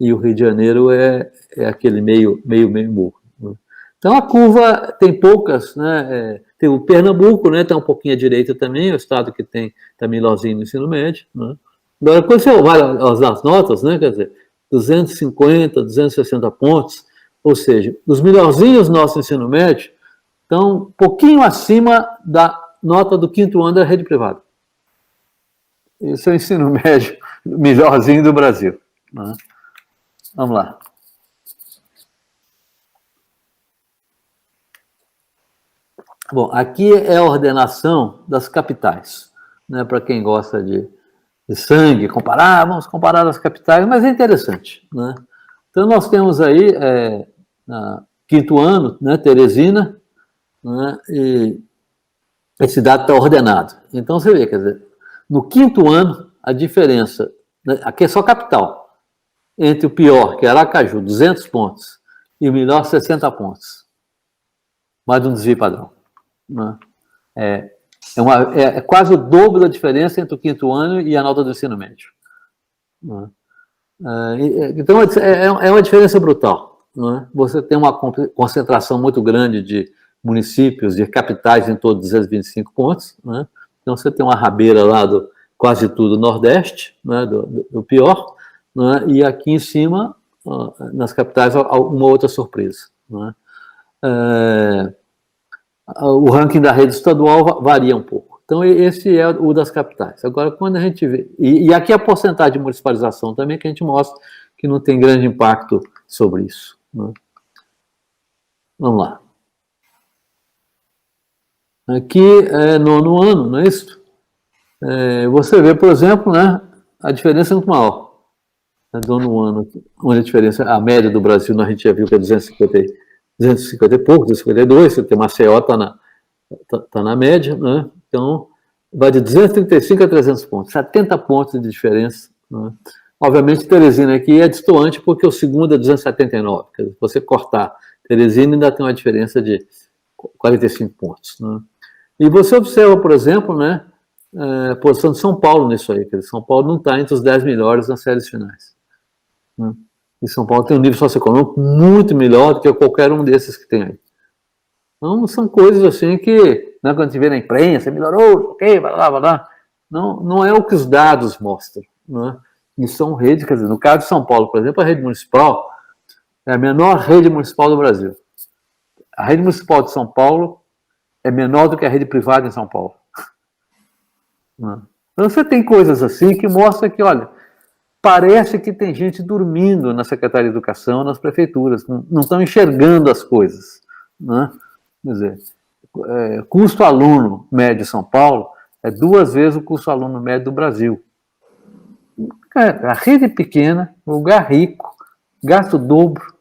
E o Rio de Janeiro é aquele meio morro. Né? Então a curva tem poucas, né? Tem o Pernambuco, né? Está um pouquinho à direita também, é o estado que está melhorzinho no ensino médio, né? Agora, quando você olha as notas, né? Quer dizer, 250, 260 pontos, ou seja, os melhorzinhos do nosso ensino médio estão um pouquinho acima da nota do 5º ano da rede privada. Esse é o ensino médio melhorzinho do Brasil, né? Vamos lá. Bom, aqui é a ordenação das capitais, né? Para quem gosta de sangue, vamos comparar as capitais, mas é interessante, né? Então, nós temos aí, na 5º ano, né, Teresina, né, e esse dado está ordenado. Então, você vê, quer dizer, no quinto ano, a diferença, aqui é só capital, entre o pior, que é Aracaju, 200 pontos, e o melhor, 60 pontos. Mais um desvio padrão. Né? É quase o dobro da diferença entre o quinto ano e a nota do ensino médio. Né? Então, é uma diferença brutal. Né? Você tem uma concentração muito grande de municípios, de capitais em todos os 225 pontos. Né? Então, você tem uma rabeira lá do quase tudo Nordeste, né? do pior, né? E aqui em cima, nas capitais, uma outra surpresa. Né? O ranking da rede estadual varia um pouco. Então, esse é o das capitais. Agora, quando a gente vê... E aqui a porcentagem de municipalização também, que a gente mostra que não tem grande impacto sobre isso. Né? Vamos lá. Aqui é nono ano, não é isso? Você vê, por exemplo, né, a diferença é muito maior. Nono ano, onde a diferença, a média do Brasil, a gente já viu que é 250 e pouco, 252, você tem Maceió, está na média, né? Então, vai de 235 a 300 pontos, 70 pontos de diferença. Né? Obviamente, Teresina aqui é destoante, porque o segundo é 279. Quer dizer, se você cortar Teresina, ainda tem uma diferença de 45 pontos. Né? E você observa, por exemplo, né, a posição de São Paulo nisso aí. Quer dizer, São Paulo não está entre os 10 melhores nas séries finais. Né? E São Paulo tem um nível socioeconômico muito melhor do que qualquer um desses que tem aí. Então, são coisas assim que, né, quando se vê na imprensa, melhorou, ok, vai lá. Não é o que os dados mostram. Né? E são redes, quer dizer, no caso de São Paulo, por exemplo, a rede municipal é a menor rede municipal do Brasil. A rede municipal de São Paulo é menor do que a rede privada em São Paulo. Né? Então, você tem coisas assim que mostram que, olha, parece que tem gente dormindo na Secretaria de Educação, nas prefeituras, não estão enxergando as coisas. Né? Quer dizer, custo aluno médio de São Paulo é 2 vezes o custo aluno médio do Brasil. A rede pequena, lugar rico, gasta o dobro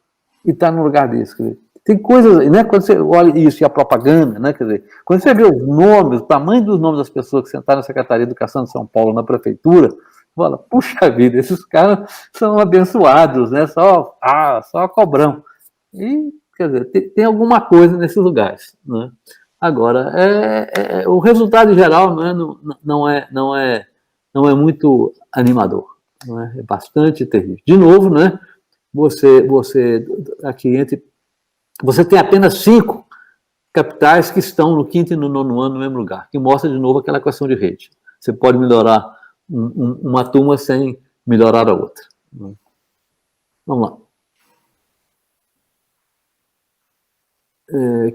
e está num lugar desse. Quer dizer, tem coisas, né, quando você olha isso e a propaganda, né, quer dizer, quando você vê os nomes, o tamanho dos nomes das pessoas que sentaram na Secretaria de Educação de São Paulo, na prefeitura, fala, puxa vida, esses caras são abençoados, né, só cobrão. E, quer dizer, tem alguma coisa nesses lugares. Né? Agora, o resultado em geral não é muito animador. Não é? É bastante terrível. De novo, né, você tem apenas 5 capitais que estão no quinto e no nono ano no mesmo lugar, que mostra de novo aquela questão de rede. Você pode melhorar uma turma sem melhorar a outra. Vamos lá.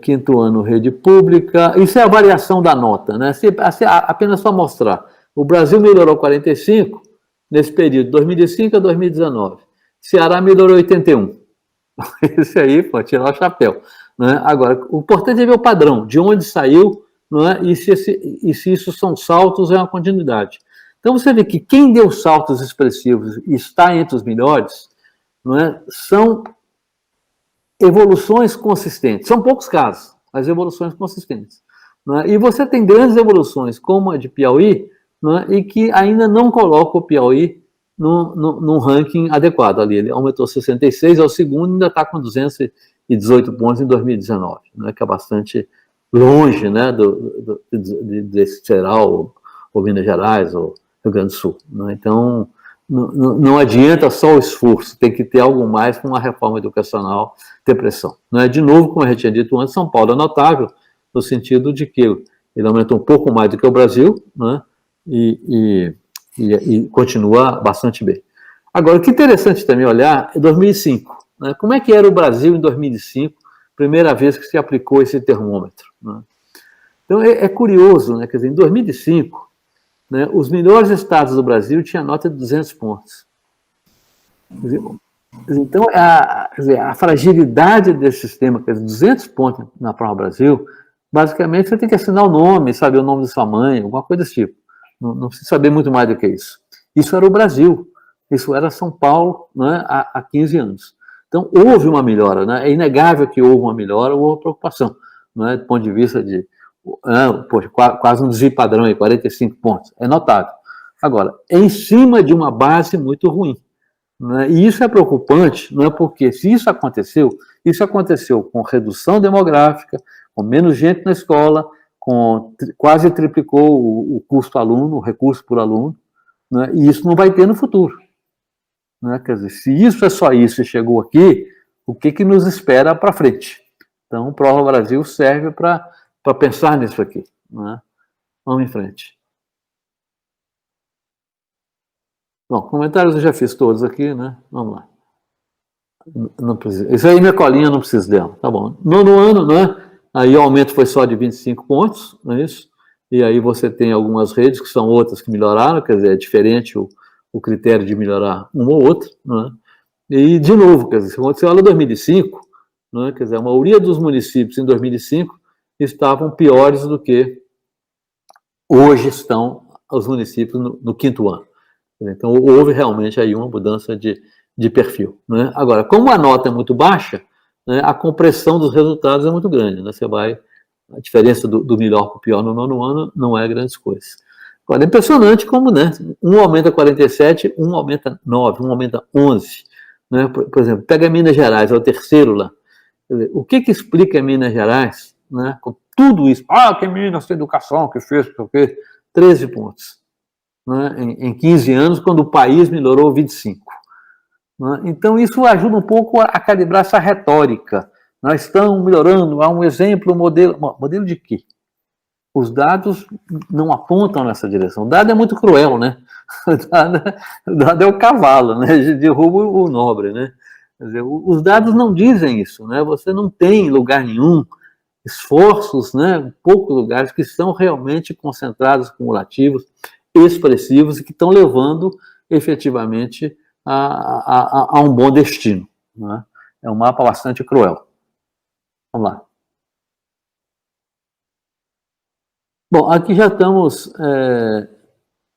Quinto ano, rede pública. Isso é a variação da nota, né? Apenas para mostrar. O Brasil melhorou 45 nesse período, 2005 a 2019. Ceará melhorou 81. Esse aí, pode tirar o chapéu. Né? Agora, o importante é ver o padrão, de onde saiu, não é? E se isso são saltos, é uma continuidade. Então, você vê que quem deu saltos expressivos e está entre os melhores, não é? São evoluções consistentes. São poucos casos, mas evoluções consistentes. Não é? E você tem grandes evoluções, como a de Piauí, não é? E que ainda não coloca o Piauí num ranking adequado ali. Ele aumentou 66, é o segundo, ainda está com 218 pontos em 2019, né, que é bastante longe, né, de Ceará ou Minas Gerais ou Rio Grande do Sul. Né? Então, não adianta só o esforço, tem que ter algo mais com uma reforma educacional, ter pressão. Não é? De novo, como eu já tinha dito antes, São Paulo é notável, no sentido de que ele aumentou um pouco mais do que o Brasil, né, e continua bastante bem. Agora, o que é interessante também olhar é 2005. Né? Como é que era o Brasil em 2005, primeira vez que se aplicou esse termômetro? Né? Então, é curioso, né? Quer dizer, em 2005, né, os melhores estados do Brasil tinham nota de 200 pontos. Então, a fragilidade desse sistema, quer dizer, 200 pontos na prova Brasil, basicamente você tem que assinar o nome, saber o nome da sua mãe, alguma coisa desse tipo. Não precisa saber muito mais do que isso. Isso era o Brasil, isso era São Paulo, né, há 15 anos. Então, houve uma melhora, né? É inegável que houve uma melhora, houve uma preocupação, né, do ponto de vista de Poxa, quase um desvio padrão aí, 45 pontos. É notável. Agora, em cima de uma base muito ruim. Né? E isso é preocupante, não é porque se isso aconteceu com redução demográfica, com menos gente na escola, quase triplicou o custo aluno, o recurso por aluno, né? E isso não vai ter no futuro. Né? Quer dizer, se isso é só isso e chegou aqui, o que nos espera para frente? Então, o Prova Brasil serve para pensar nisso aqui. Né? Vamos em frente. Bom, comentários eu já fiz todos aqui, né? Vamos lá. Não precisa. Isso aí minha colinha não precisa dela. Tá bom. Nono ano, né? Aí o aumento foi só de 25 pontos, não é isso? E aí você tem algumas redes que são outras que melhoraram, quer dizer, é diferente o critério de melhorar uma ou outra, né? E, de novo, quer dizer, quando você olha 2005, né? Quer dizer, a maioria dos municípios em 2005 estavam piores do que hoje estão os municípios no quinto ano. Então, houve realmente aí uma mudança de perfil. Né? Agora, como a nota é muito baixa, né, a compressão dos resultados é muito grande. Né? A diferença do melhor para o pior no nono ano não é grandes coisas. Agora, é impressionante como, né, um aumenta 47, um aumenta 9, um aumenta 11. Né? Por exemplo, pega Minas Gerais, é o terceiro lá. O que explica Minas Gerais, né, com tudo isso? Que Minas tem educação, que fez, o quê? 13 pontos. Né, em 15 anos, quando o país melhorou 25. Né? Então, isso ajuda um pouco a calibrar essa retórica. Nós estamos melhorando, há um exemplo, modelo de quê? Os dados não apontam nessa direção. O dado é muito cruel, né? O dado é o cavalo, né? Derruba o nobre, né? Quer dizer, os dados não dizem isso, né? Você não tem em lugar nenhum esforços, né? Poucos lugares que estão realmente concentrados, cumulativos, expressivos e que estão levando efetivamente a um bom destino. Né? É um mapa bastante cruel. Vamos lá. Bom, aqui já estamos...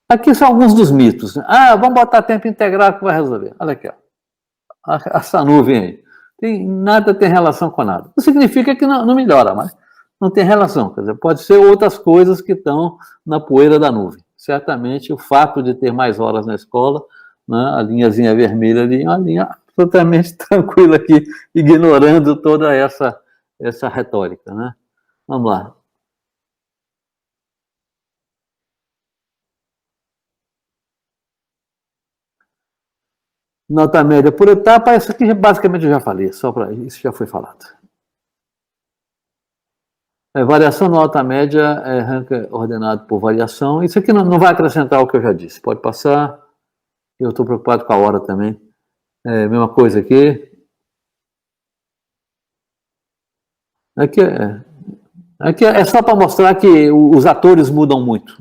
Aqui são alguns dos mitos. Né? Vamos botar tempo integral que vai resolver. Olha aqui, ó. Essa nuvem aí. Nada tem relação com nada. Não significa que não melhora, mas não tem relação. Quer dizer, pode ser outras coisas que estão na poeira da nuvem. Certamente o fato de ter mais horas na escola, né, a linhazinha vermelha ali, uma linha absolutamente tranquila aqui, ignorando toda essa retórica. Né? Vamos lá. Nota média por etapa, isso aqui basicamente eu já falei, isso já foi falado. Variação nota média ranking ordenado por variação. Isso aqui não vai acrescentar o que eu já disse. Pode passar. Eu estou preocupado com a hora também. Mesma coisa aqui. Aqui é só para mostrar que os atores mudam muito.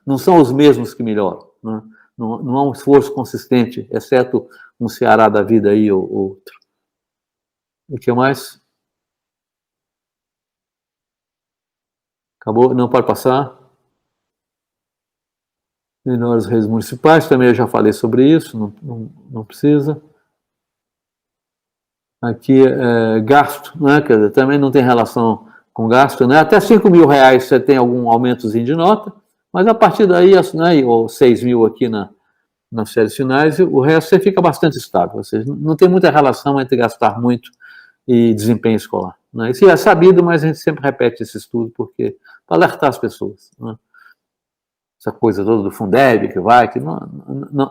Não são os mesmos que melhoram. Né? Não há um esforço consistente, exceto um Ceará da vida aí ou outro. O que mais? Acabou? Não pode passar. Menores redes municipais, também eu já falei sobre isso, não precisa. Aqui, gasto, né? Quer dizer, também não tem relação com gasto, né? Até 5 mil reais você tem algum aumentozinho de nota, mas a partir daí, né, ou 6 mil aqui nas séries finais, o resto você fica bastante estável, ou seja, não tem muita relação entre gastar muito e desempenho escolar. Né? Isso é sabido, mas a gente sempre repete esse estudo para alertar as pessoas. Né? Essa coisa toda do Fundeb que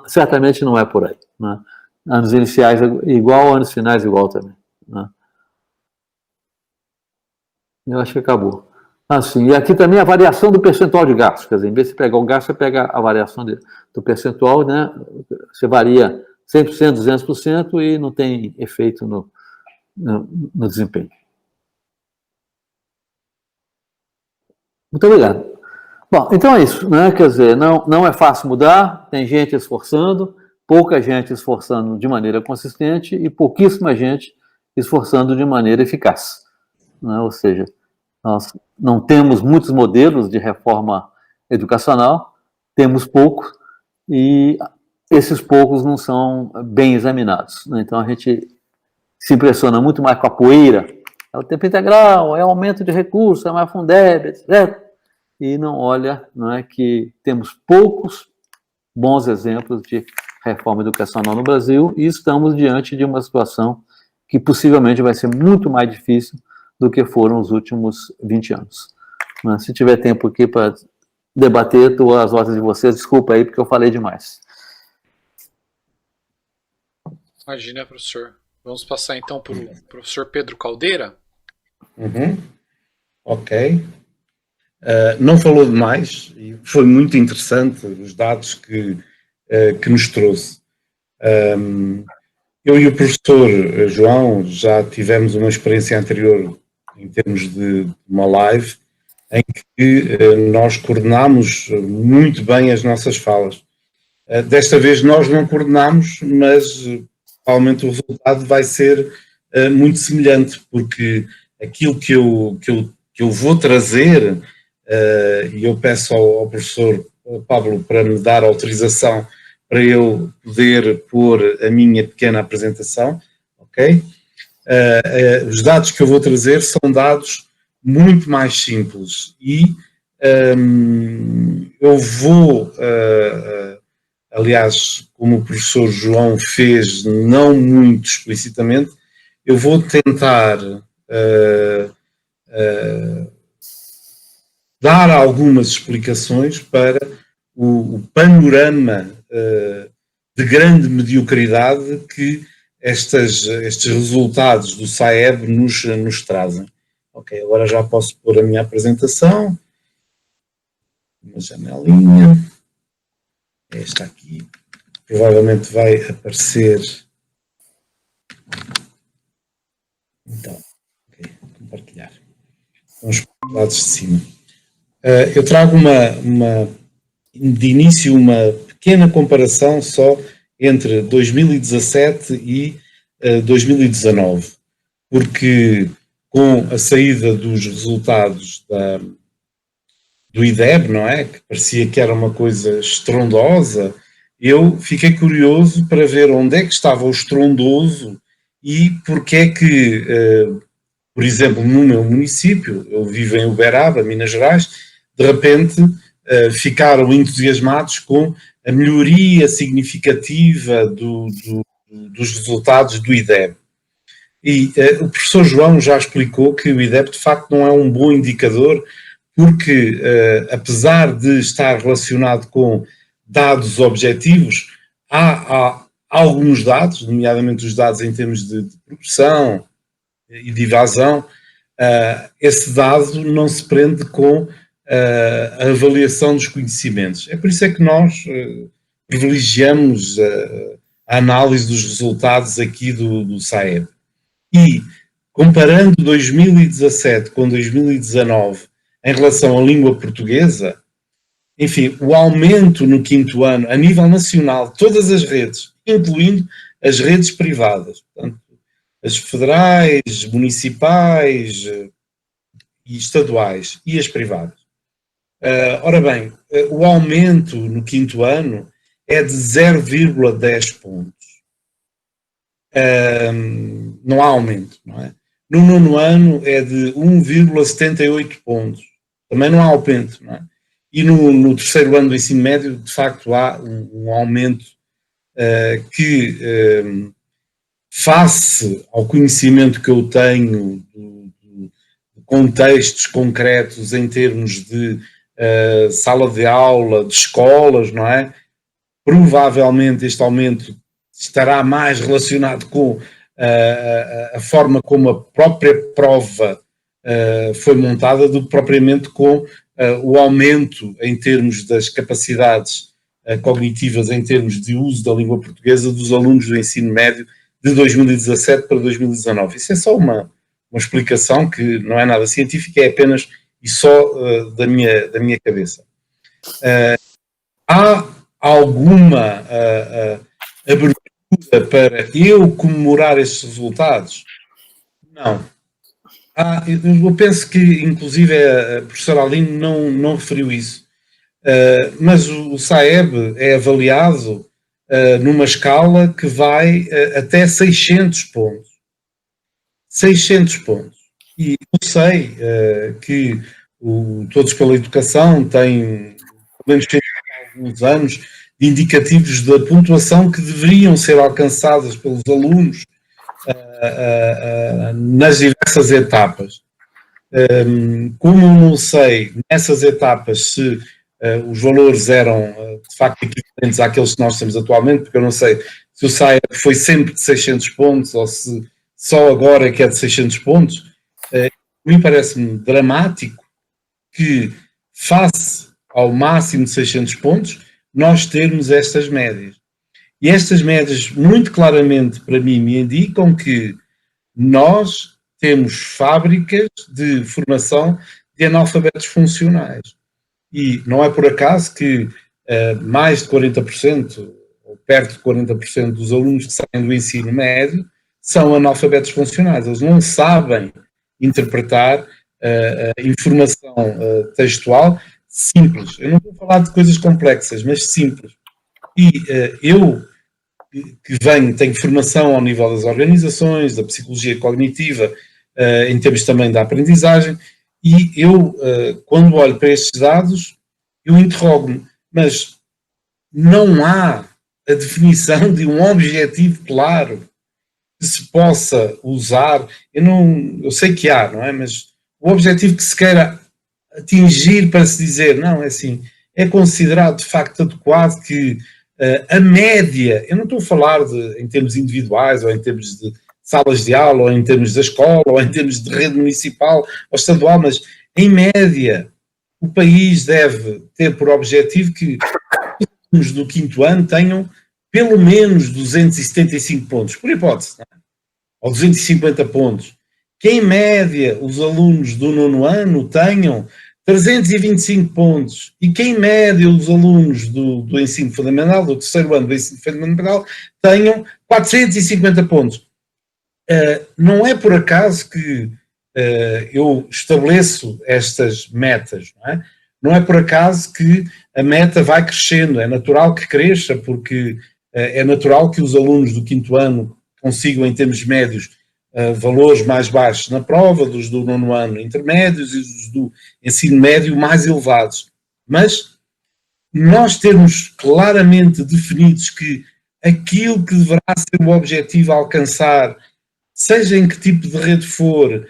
certamente não é por aí. Né? Anos iniciais igual, anos finais igual também. Né? Eu acho que acabou. Assim, e aqui também a variação do percentual de gastos. Quer dizer, em vez de pegar o gasto, você pega a variação do percentual, né? Você varia 100%, 200% e não tem efeito no desempenho. Muito obrigado. Bom, então é isso, né? Quer dizer, não é fácil mudar, tem gente esforçando, pouca gente esforçando de maneira consistente e pouquíssima gente esforçando de maneira eficaz. Né? Ou seja, nós não temos muitos modelos de reforma educacional, temos poucos, e esses poucos não são bem examinados. Né? Então a gente se impressiona muito mais com a poeira é o tempo integral, é o aumento de recursos, é mais Fundeb, etc. E não olha, não é, que temos poucos bons exemplos de reforma educacional no Brasil e estamos diante de uma situação que possivelmente vai ser muito mais difícil do que foram os últimos 20 anos. Se tiver tempo aqui para debater, estou às ordens de vocês, desculpa aí porque eu falei demais. Imagina, professor. Vamos passar então para o professor Pedro Caldeira. Ok. Não falou demais e foi muito interessante os dados que nos trouxe. Eu e o professor João já tivemos uma experiência anterior em termos de uma live em que nós coordenámos muito bem as nossas falas. Desta vez nós não coordenámos, mas provavelmente o resultado vai ser muito semelhante, porque aquilo que eu vou trazer, e eu peço ao professor Pablo para me dar autorização para eu poder pôr a minha pequena apresentação, ok? Os dados que eu vou trazer são dados muito mais simples e eu vou, aliás, como o professor João fez, não muito explicitamente, eu vou tentar dar algumas explicações para o panorama de grande mediocridade que estes resultados do SAEB nos trazem. Ok, agora já posso pôr a minha apresentação. Uma janelinha. Esta aqui. Provavelmente vai aparecer. Então, ok, compartilhar. Vamos para os lados de cima. Eu trago de início uma pequena comparação só entre 2017 e 2019, porque com a saída dos resultados do IDEB, não é? Que parecia que era uma coisa estrondosa, eu fiquei curioso para ver onde é que estava o estrondoso e porque é que, por exemplo, no meu município, eu vivo em Uberaba, Minas Gerais, de repente ficaram entusiasmados com a melhoria significativa dos resultados do IDEB. E o professor João já explicou que o IDEB de facto não é um bom indicador porque, apesar de estar relacionado com dados objetivos, há alguns dados, nomeadamente os dados em termos de progressão e de evasão, esse dado não se prende com a avaliação dos conhecimentos. É por isso é que nós privilegiamos a análise dos resultados aqui do SAEB. E, comparando 2017 com 2019 em relação à língua portuguesa, enfim, o aumento no quinto ano, a nível nacional, todas as redes, incluindo as redes privadas, portanto, as federais, municipais e estaduais e as privadas. Ora bem, o aumento no quinto ano é de 0,10 pontos. Não há aumento, não é? No nono ano é de 1,78 pontos. Também não há aumento, não é? E no terceiro ano do ensino médio, de facto, há um aumento que, face ao conhecimento que eu tenho de contextos concretos em termos de sala de aula, de escolas, não é? Provavelmente este aumento estará mais relacionado com a forma como a própria prova foi montada do que propriamente com o aumento em termos das capacidades cognitivas, em termos de uso da língua portuguesa dos alunos do ensino médio de 2017 para 2019. Isso é só uma explicação que não é nada científica, é apenas e só da minha cabeça. Há alguma abertura para eu comemorar estes resultados? Não. Eu penso que, inclusive, a professora Aline não referiu isso, mas o SAEB é avaliado numa escala que vai até 600 pontos. 600 pontos. E eu sei que o Todos pela Educação tem, pelo menos há alguns anos, de indicativos da pontuação que deveriam ser alcançadas pelos alunos nas diversas etapas. Como não sei nessas etapas se os valores eram de facto equivalentes àqueles que nós temos atualmente, porque eu não sei se o SAE foi sempre de 600 pontos ou se só agora é que é de 600 pontos, a mim parece-me dramático que, face ao máximo de 600 pontos, nós termos estas médias. E estas médias, muito claramente, para mim, me indicam que nós temos fábricas de formação de analfabetos funcionais. E não é por acaso que mais de 40%, ou perto de 40% dos alunos que saem do ensino médio são analfabetos funcionais. Eles não sabem interpretar informação textual simples. Eu não vou falar de coisas complexas, mas simples. E eu, que tenho formação ao nível das organizações, da psicologia cognitiva, em termos também da aprendizagem, e eu, quando olho para estes dados, eu interrogo-me, mas não há a definição de um objetivo claro que se possa usar. Eu sei que há, não é? Mas o objetivo que se queira atingir para se dizer, não, é assim, é considerado de facto adequado que a média, eu não estou a falar em termos individuais, ou em termos de salas de aula, ou em termos da escola, ou em termos de rede municipal ou estadual, mas em média o país deve ter por objetivo que os alunos do 5º ano tenham pelo menos 275 pontos, por hipótese, não é? Ou 250 pontos. Que em média os alunos do 9º ano tenham 325 pontos e que em média os alunos do ensino fundamental, do 3º ano do ensino fundamental, tenham 450 pontos. Não é por acaso que eu estabeleço estas metas, não é? Não é por acaso que a meta vai crescendo, é natural que cresça, porque é natural que os alunos do 5º ano consigam, em termos médios, valores mais baixos na prova, dos do 9º ano intermédios e dos do ensino médio mais elevados. Mas nós termos claramente definidos que aquilo que deverá ser o objetivo a alcançar, seja em que tipo de rede for,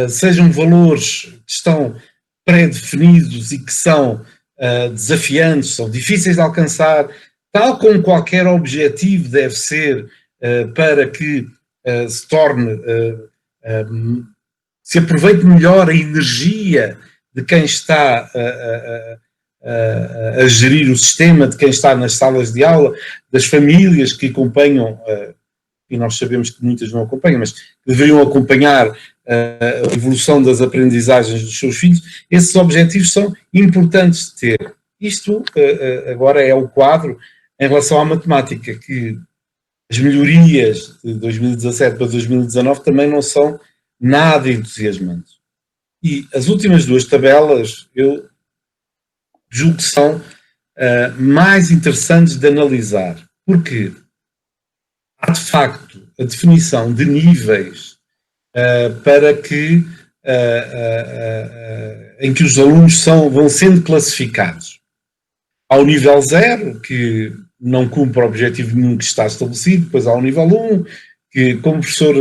sejam valores que estão pré-definidos e que são desafiantes, são difíceis de alcançar, tal como qualquer objetivo deve ser para que se torne, se aproveite melhor a energia de quem está a gerir o sistema, de quem está nas salas de aula, das famílias que acompanham, e nós sabemos que muitas não acompanham, mas que deveriam acompanhar a evolução das aprendizagens dos seus filhos. Esses objetivos são importantes de ter. Isto agora é o quadro em relação à matemática, que as melhorias de 2017 para 2019 também não são nada entusiasmantes. E as últimas duas tabelas, eu julgo que são mais interessantes de analisar. Porquê? Há, de facto, a definição de níveis para que em que os alunos vão sendo classificados. Há o nível 0, que não cumpre o objetivo nenhum que está estabelecido, depois há o nível 1, que, como o professor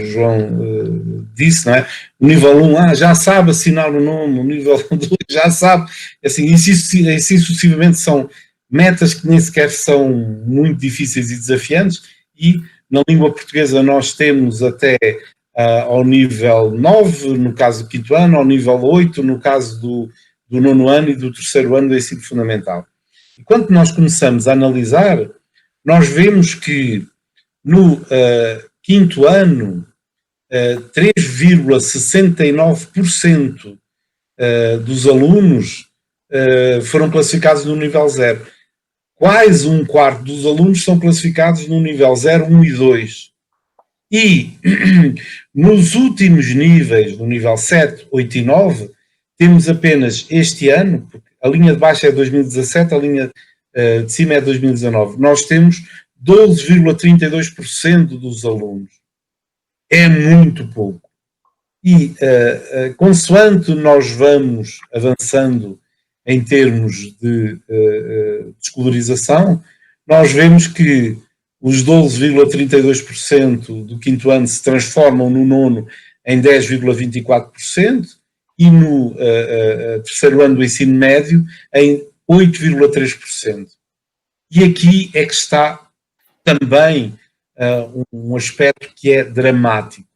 João disse, não é? O nível 1 já sabe assinar o nome, o nível 2 já sabe, assim sucessivamente são metas que nem sequer são muito difíceis e desafiantes, e na língua portuguesa nós temos até ao nível 9, no caso do 5º ano, ao nível 8, no caso do 9º ano e do 3º ano do ensino fundamental. E quando nós começamos a analisar, nós vemos que no 5º ano, 3,69% dos alunos foram classificados no nível 0. Quase um quarto dos alunos são classificados no nível 0, 1 e 2. E nos últimos níveis, no nível 7, 8 e 9, temos apenas este ano, porque a linha de baixo é 2017, a linha de cima é 2019, nós temos 12,32% dos alunos. é muito pouco. E, consoante nós vamos avançando em termos de escolarização, nós vemos que os 12,32% do quinto ano se transformam no nono em 10,24% e no terceiro ano do ensino médio em 8,3%. E aqui é que está também um aspecto que é dramático.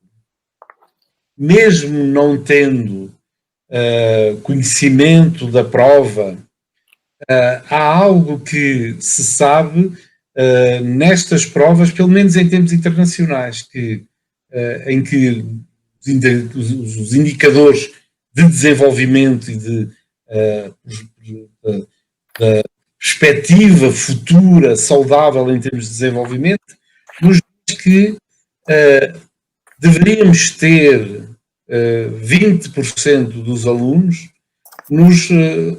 Mesmo não tendo conhecimento da prova, há algo que se sabe nestas provas, pelo menos em termos internacionais, em que os indicadores de desenvolvimento e de perspectiva futura saudável em termos de desenvolvimento, nos diz que deveríamos ter 20% dos alunos nos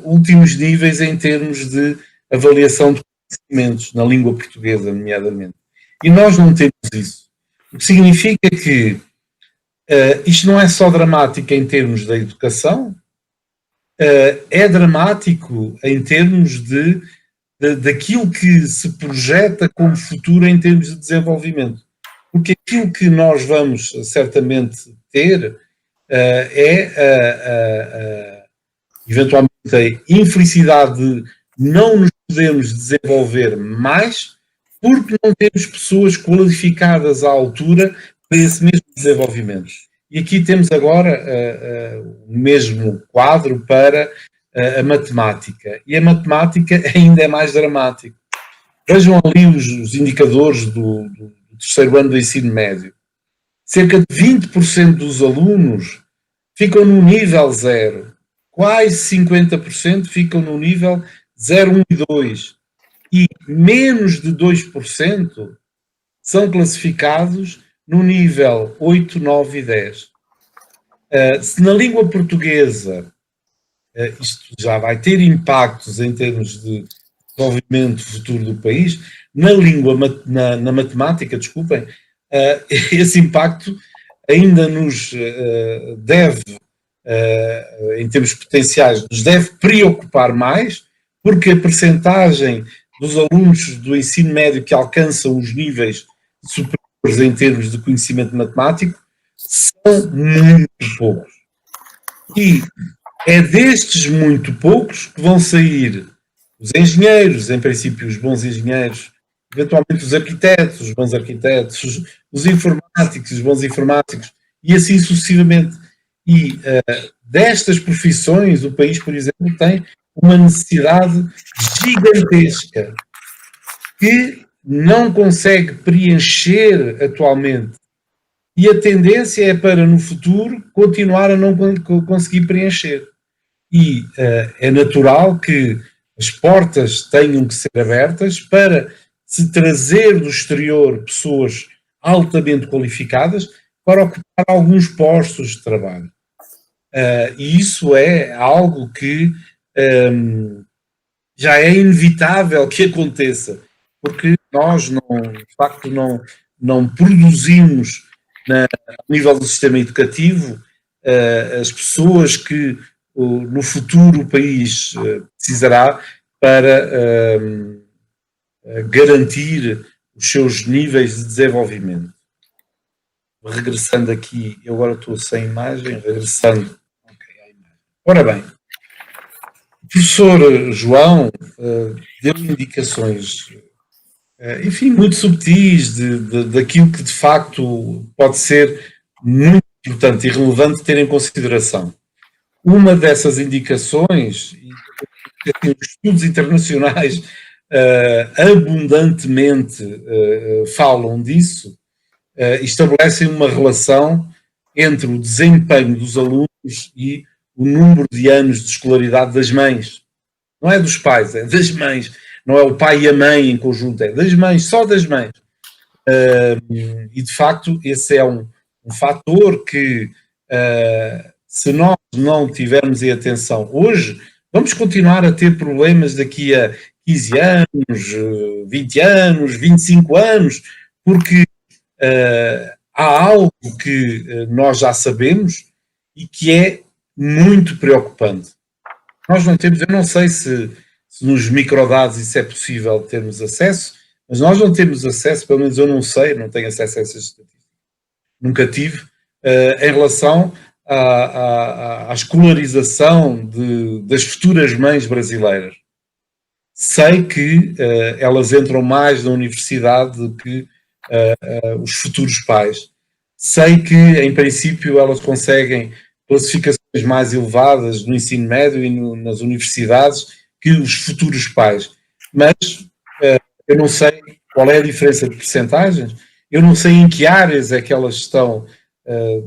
últimos níveis em termos de avaliação de conhecimentos, na língua portuguesa, nomeadamente. E nós não temos isso. O que significa que isto não é só dramático em termos da educação, é dramático em termos daquilo que se projeta como futuro em termos de desenvolvimento. Porque aquilo que nós vamos certamente ter eventualmente a infelicidade de não nos podermos desenvolver mais porque não temos pessoas qualificadas à altura para esse mesmo desenvolvimento. E aqui temos agora o mesmo quadro para a matemática. E a matemática ainda é mais dramática. Vejam ali os indicadores do terceiro ano do ensino médio. Cerca de 20% dos alunos ficam no nível 0. Quase 50% ficam no nível 0, 1 e 2. E menos de 2% são classificados no nível 8, 9 e 10. Se na língua portuguesa isto já vai ter impactos em termos de desenvolvimento futuro do país, na matemática, desculpem, esse impacto ainda nos deve, em termos potenciais, nos deve preocupar mais, porque a percentagem dos alunos do ensino médio que alcançam os níveis superiores em termos de conhecimento matemático são muito poucos. E é destes muito poucos que vão sair os engenheiros, em princípio os bons engenheiros, eventualmente os arquitetos, os bons arquitetos, os informáticos, os bons informáticos, e assim sucessivamente. E destas profissões, o país, por exemplo, tem uma necessidade gigantesca que não consegue preencher atualmente. E a tendência é para, no futuro, continuar a não conseguir preencher. E é natural que as portas tenham que ser abertas para se trazer do exterior pessoas altamente qualificadas para ocupar alguns postos de trabalho. E isso é algo que já é inevitável que aconteça, porque nós, de facto, não produzimos, a nível do sistema educativo, as pessoas que no futuro o país precisará para garantir os seus níveis de desenvolvimento. Regressando aqui, eu agora estou sem imagem, regressando. Okay, à imagem. Ora bem, o professor João deu indicações, enfim, muito subtis daquilo que de facto pode ser muito importante e relevante ter em consideração. Uma dessas indicações, e os estudos internacionais abundantemente falam disso, estabelecem uma relação entre o desempenho dos alunos e o número de anos de escolaridade das mães. Não é dos pais, é das mães. Não é o pai e a mãe em conjunto, é das mães, só das mães. E, de facto, esse é um fator que, se nós não tivermos em atenção hoje, vamos continuar a ter problemas daqui a 15 anos, 20 anos, 25 anos, porque há algo que nós já sabemos e que é muito preocupante. Nós não temos, eu não sei se nos microdados isso é possível termos acesso, mas nós não temos acesso, pelo menos eu não sei, não tenho acesso a essas estatísticas, nunca tive, em relação à escolarização das futuras mães brasileiras. Sei que elas entram mais na universidade do que os futuros pais. Sei que, em princípio, elas conseguem classificações mais elevadas no ensino médio e nas universidades que os futuros pais. Mas eu não sei qual é a diferença de percentagens, eu não sei em que áreas é que elas estão,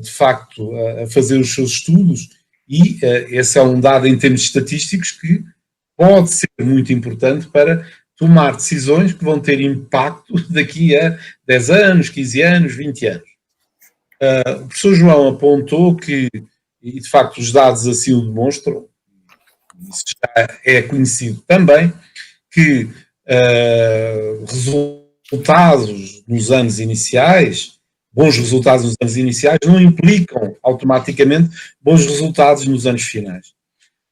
de facto, a fazer os seus estudos, e esse é um dado em termos estatísticos que pode ser muito importante para tomar decisões que vão ter impacto daqui a 10 anos, 15 anos, 20 anos. O professor João apontou que, e de facto os dados assim o demonstram, isso já é conhecido também, que resultados nos anos iniciais, bons resultados nos anos iniciais, não implicam automaticamente bons resultados nos anos finais.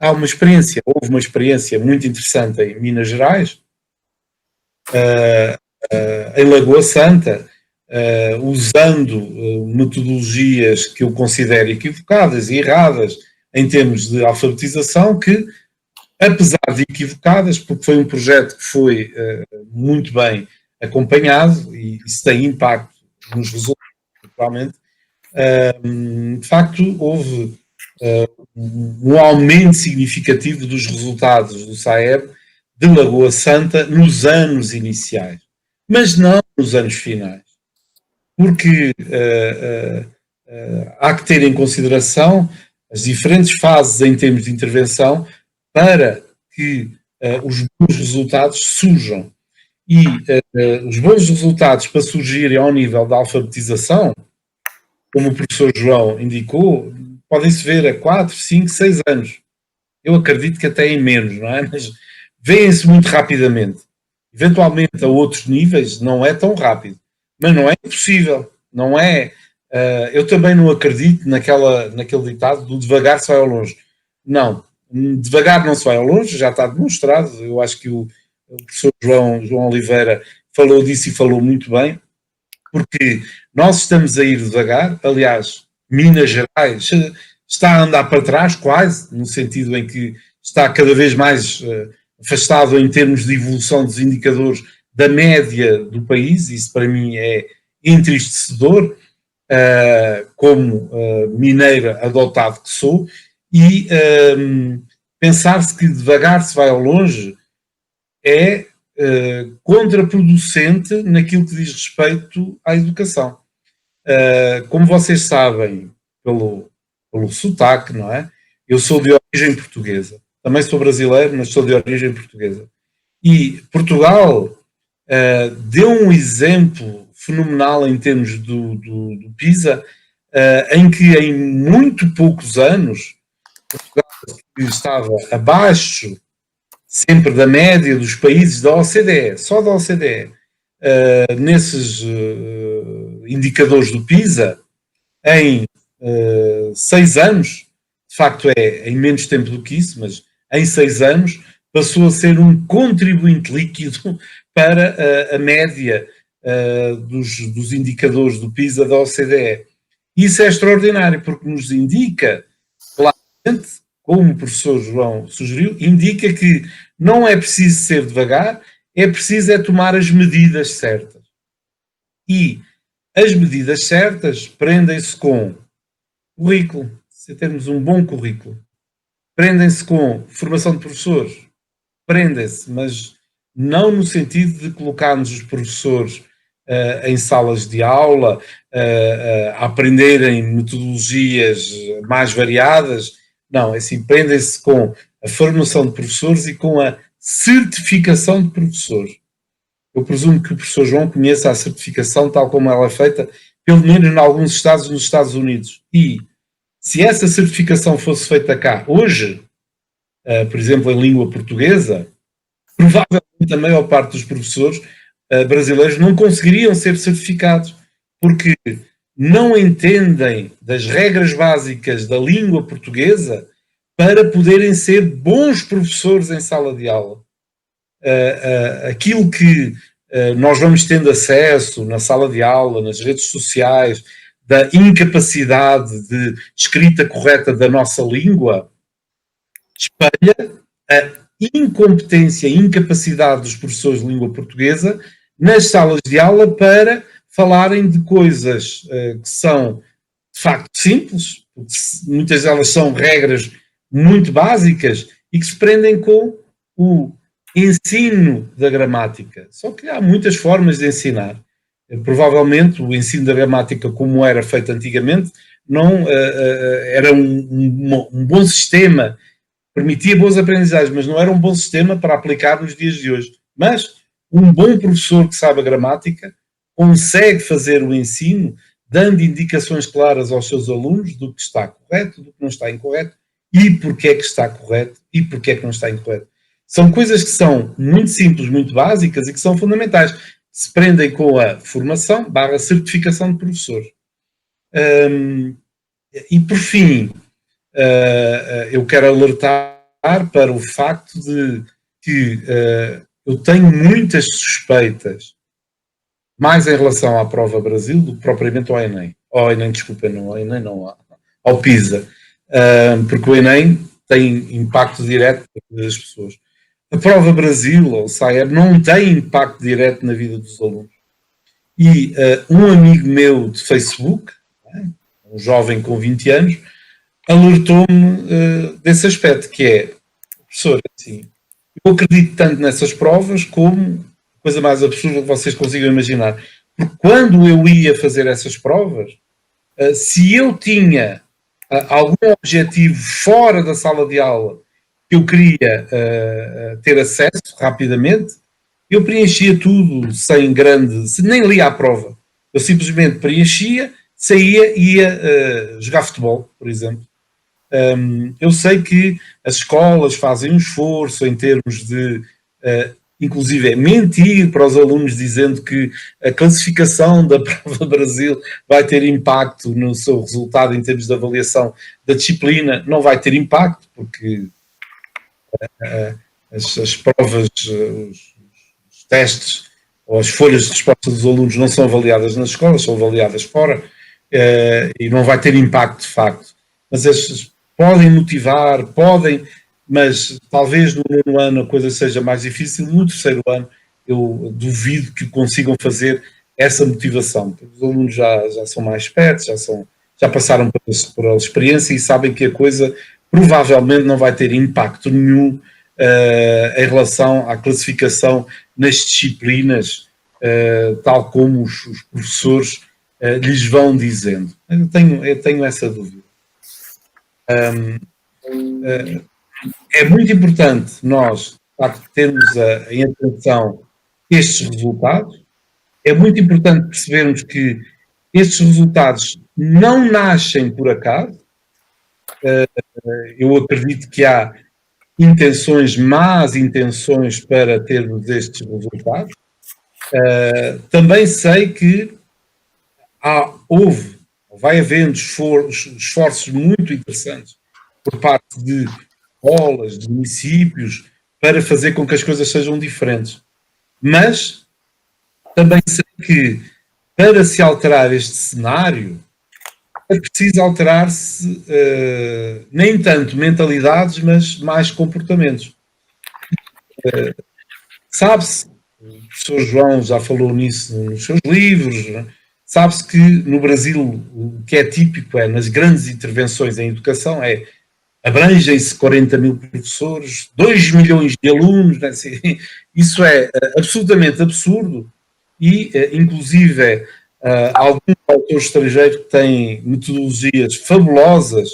Houve uma experiência muito interessante em Minas Gerais, em Lagoa Santa, usando metodologias que eu considero equivocadas e erradas em termos de alfabetização, que, apesar de equivocadas, porque foi um projeto que foi muito bem acompanhado, e isso tem impacto nos resultados, naturalmente, de facto houve um aumento significativo dos resultados do SAEB de Lagoa Santa nos anos iniciais, mas não nos anos finais, porque há que ter em consideração as diferentes fases em termos de intervenção para que os bons resultados surjam. E os bons resultados para surgirem ao nível da alfabetização, como o professor João indicou, podem-se ver a 4, 5, 6 anos. Eu acredito que até em menos, não é? Mas vêem-se muito rapidamente. Eventualmente a outros níveis não é tão rápido, mas não é impossível. Não é. Eu também não acredito naquele ditado do devagar se vai ao longe. Não, devagar não se vai ao longe, já está demonstrado. Eu acho que o professor João Oliveira falou disso e falou muito bem, porque nós estamos a ir devagar. Aliás, Minas Gerais está a andar para trás quase, no sentido em que está cada vez mais afastado em termos de evolução dos indicadores da média do país. Isso para mim é entristecedor, como mineiro adotado que sou, e pensar-se que devagar se vai ao longe é contraproducente naquilo que diz respeito à educação. Como vocês sabem, pelo sotaque, não é? Eu sou de origem portuguesa. Também sou brasileiro, mas sou de origem portuguesa. E Portugal deu um exemplo fenomenal em termos do PISA, em que em muito poucos anos, Portugal, que estava abaixo sempre da média dos países da OCDE, só da OCDE, nesses indicadores do PISA, em 6 anos, de facto é em menos tempo do que isso, mas em 6 anos, passou a ser um contribuinte líquido para a média dos indicadores do PISA da OCDE. Isso é extraordinário, porque nos indica claramente, como o professor João sugeriu, indica que não é preciso ser devagar, é preciso tomar as medidas certas. E as medidas certas prendem-se com currículo, se termos um bom currículo, prendem-se com formação de professores, prendem-se, mas não no sentido de colocarmos os professores em salas de aula, a aprenderem metodologias mais variadas. Não, é assim, prendem-se com a formação de professores e com a certificação de professores. Eu presumo que o professor João conheça a certificação tal como ela é feita, pelo menos em alguns estados nos Estados Unidos. E se essa certificação fosse feita cá hoje, por exemplo, em língua portuguesa, provavelmente a maior parte dos professores brasileiros não conseguiriam ser certificados, porque não entendem das regras básicas da língua portuguesa para poderem ser bons professores em sala de aula. Aquilo que nós vamos tendo acesso na sala de aula, nas redes sociais, da incapacidade de escrita correta da nossa língua, espelha a incompetência e incapacidade dos professores de língua portuguesa nas salas de aula para falarem de coisas que são, de facto, simples, porque muitas delas são regras muito básicas e que se prendem com o ensino da gramática. Só que há muitas formas de ensinar. Provavelmente o ensino da gramática, como era feito antigamente, não era um bom sistema, permitia boas aprendizagens, mas não era um bom sistema para aplicar nos dias de hoje. Mas um bom professor que sabe a gramática consegue fazer o ensino dando indicações claras aos seus alunos do que está correto, do que não está incorreto, e porque é que está correto e porque é que não está incorreto. São coisas que são muito simples, muito básicas e que são fundamentais. Se prendem com a formação / certificação de professor. E por fim, eu quero alertar para o facto de que eu tenho muitas suspeitas, mais em relação à Prova Brasil do que propriamente ao Enem. Ao Enem, desculpa, não, ao Enem não, ao PISA. Porque o Enem tem impacto direto das pessoas. A Prova Brasil, ou o SAER, não tem impacto direto na vida dos alunos. E um amigo meu de Facebook, um jovem com 20 anos, alertou-me desse aspecto, que é, professor, assim, eu acredito tanto nessas provas como a coisa mais absurda que vocês consigam imaginar. Porque quando eu ia fazer essas provas, se eu tinha algum objetivo fora da sala de aula que eu queria ter acesso rapidamente, eu preenchia tudo sem nem lia a prova. Eu simplesmente preenchia, saía e ia jogar futebol, por exemplo. Eu sei que as escolas fazem um esforço em termos de, inclusive, mentir para os alunos dizendo que a classificação da Prova Brasil vai ter impacto no seu resultado em termos de avaliação da disciplina. Não vai ter impacto, porque as provas, os testes ou as folhas de resposta dos alunos não são avaliadas nas escolas, são avaliadas fora, e não vai ter impacto de facto. Mas esses podem motivar, mas talvez no nono ano a coisa seja mais difícil. No terceiro ano eu duvido que consigam fazer essa motivação, porque os alunos já são mais espertos, já passaram por a experiência e sabem que a coisa provavelmente não vai ter impacto nenhum em relação à classificação nas disciplinas, tal como os professores lhes vão dizendo. Eu tenho essa dúvida. É muito importante nós, de facto, termos em atenção estes resultados. É muito importante percebermos que estes resultados não nascem por acaso. Eu acredito que há más intenções para termos estes resultados. Também sei que vai havendo esforços muito interessantes por parte de escolas, de municípios, para fazer com que as coisas sejam diferentes. Mas também sei que, para se alterar este cenário, é preciso alterar-se nem tanto mentalidades, mas mais comportamentos. Sabe-se, o professor João já falou nisso nos seus livros, né? Sabe-se que no Brasil o que é típico nas grandes intervenções em educação abrangem-se 40 mil professores, 2 milhões de alunos, né? Isso é absolutamente absurdo e, inclusive, alguns autores estrangeiros que têm metodologias fabulosas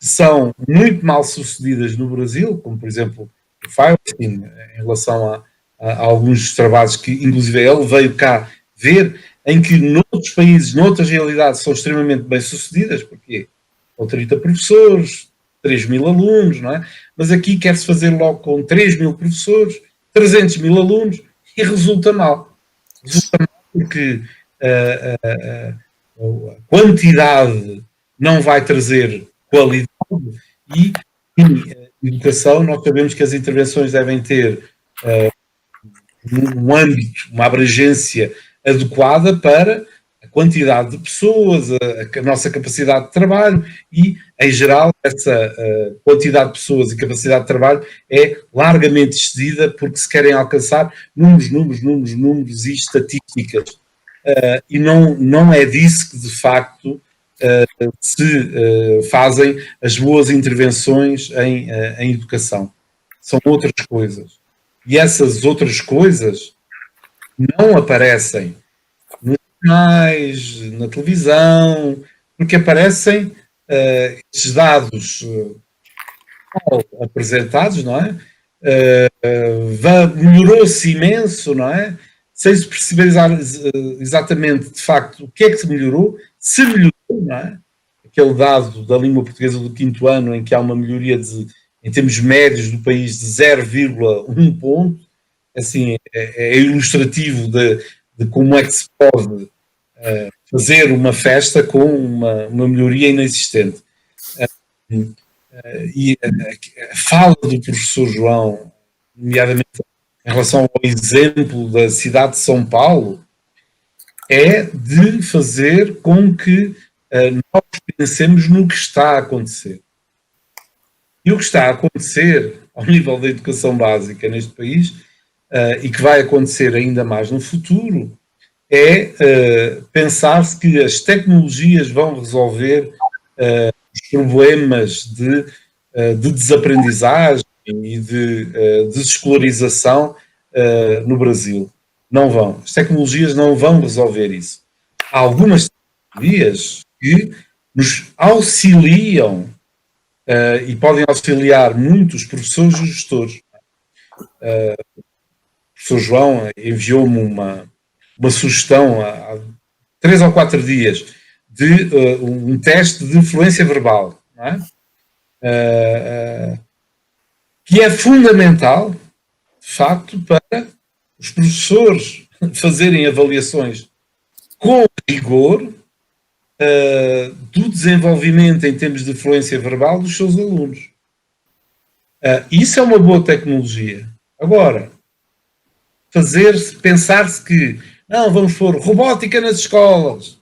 que são muito mal sucedidas no Brasil, como, por exemplo, o Feinstein, em relação a alguns trabalhos que, inclusive, ele veio cá ver, em que noutros países, noutras realidades, são extremamente bem sucedidas, porque com 30 professores, 3 mil alunos, não é? Mas aqui quer-se fazer logo com 3 mil professores, 300 mil alunos, e resulta mal. Resulta mal porque a quantidade não vai trazer qualidade, e em educação nós sabemos que as intervenções devem ter um âmbito, uma abrangência adequada para a quantidade de pessoas, a nossa capacidade de trabalho, e, em geral, essa quantidade de pessoas e capacidade de trabalho é largamente excedida porque se querem alcançar números e estatísticas. E não é disso que, de facto, se fazem as boas intervenções em educação. São outras coisas. E essas outras coisas não aparecem nos jornais, na televisão, porque aparecem estes dados mal apresentados, não é? Melhorou-se imenso, não é? Sem se perceber exatamente, de facto, o que é que se melhorou, se melhorou, não é? Aquele dado da língua portuguesa do 5º ano, em que há uma melhoria em termos médios do país de 0,1 ponto, assim, é ilustrativo de como é que se pode fazer uma festa com uma melhoria inexistente. E a fala do professor João, nomeadamente em relação ao exemplo da cidade de São Paulo, é de fazer com que nós pensemos no que está a acontecer. E o que está a acontecer ao nível da educação básica neste país, e que vai acontecer ainda mais no futuro, é pensar-se que as tecnologias vão resolver os problemas de desaprendizagem e de desescolarização no Brasil. Não vão. As tecnologias não vão resolver isso. Há algumas tecnologias que nos auxiliam e podem auxiliar muitos professores e gestores. O professor João enviou-me uma sugestão há 3 ou 4 dias de um teste de fluência verbal, não é? Que é fundamental, de facto, para os professores fazerem avaliações com rigor do desenvolvimento em termos de fluência verbal dos seus alunos. Isso é uma boa tecnologia. Agora, pensar-se que não, vamos pôr robótica nas escolas,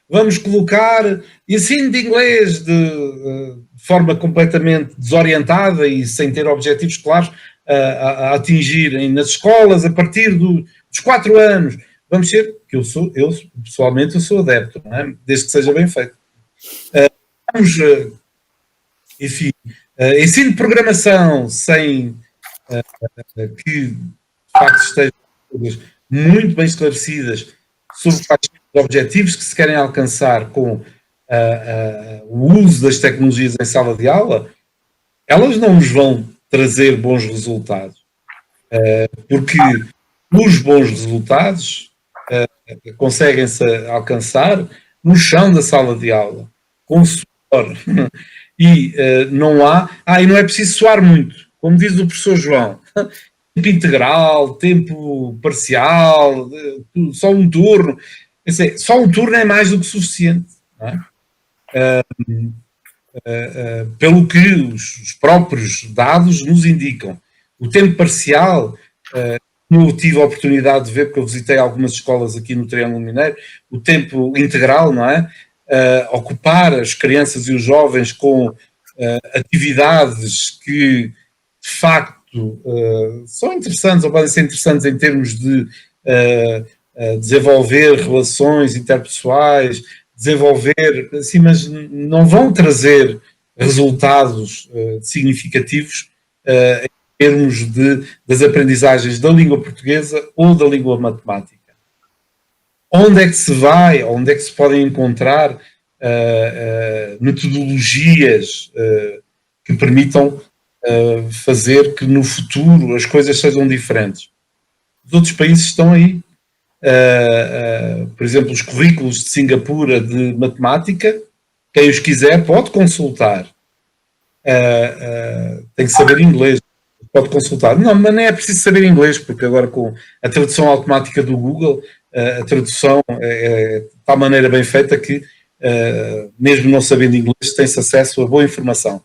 vamos colocar ensino de inglês de forma completamente desorientada e sem ter objetivos claros a atingirem nas escolas a partir dos 4 anos. Vamos ser, que eu pessoalmente sou adepto, não é? Desde que seja bem feito. Vamos, enfim, ensino de programação sem que de facto estejam muito bem esclarecidas sobre quais são os objetivos que se querem alcançar com o uso das tecnologias em sala de aula, elas não nos vão trazer bons resultados. Porque os bons resultados conseguem-se alcançar no chão da sala de aula, com suor. E não há... e não é preciso suar muito, como diz o professor João. Tempo integral, tempo parcial, só um turno. Só um turno é mais do que suficiente. Não é? Pelo que os próprios dados nos indicam. O tempo parcial, eu tive a oportunidade de ver, porque eu visitei algumas escolas aqui no Triângulo Mineiro, o tempo integral, não é? Ocupar as crianças e os jovens com atividades que, de facto, são interessantes ou podem ser interessantes em termos de desenvolver relações interpessoais, desenvolver, assim, mas não vão trazer resultados significativos em termos das aprendizagens da língua portuguesa ou da língua matemática. Onde é que se vai, onde é que se podem encontrar metodologias que permitam fazer que no futuro as coisas sejam diferentes? Os outros países estão aí. Por exemplo, os currículos de Singapura de matemática, quem os quiser pode consultar. Tem que saber inglês, pode consultar. Não, mas nem é preciso saber inglês, porque agora com a tradução automática do Google, a tradução tal maneira bem feita que, mesmo não sabendo inglês, tem-se acesso a boa informação.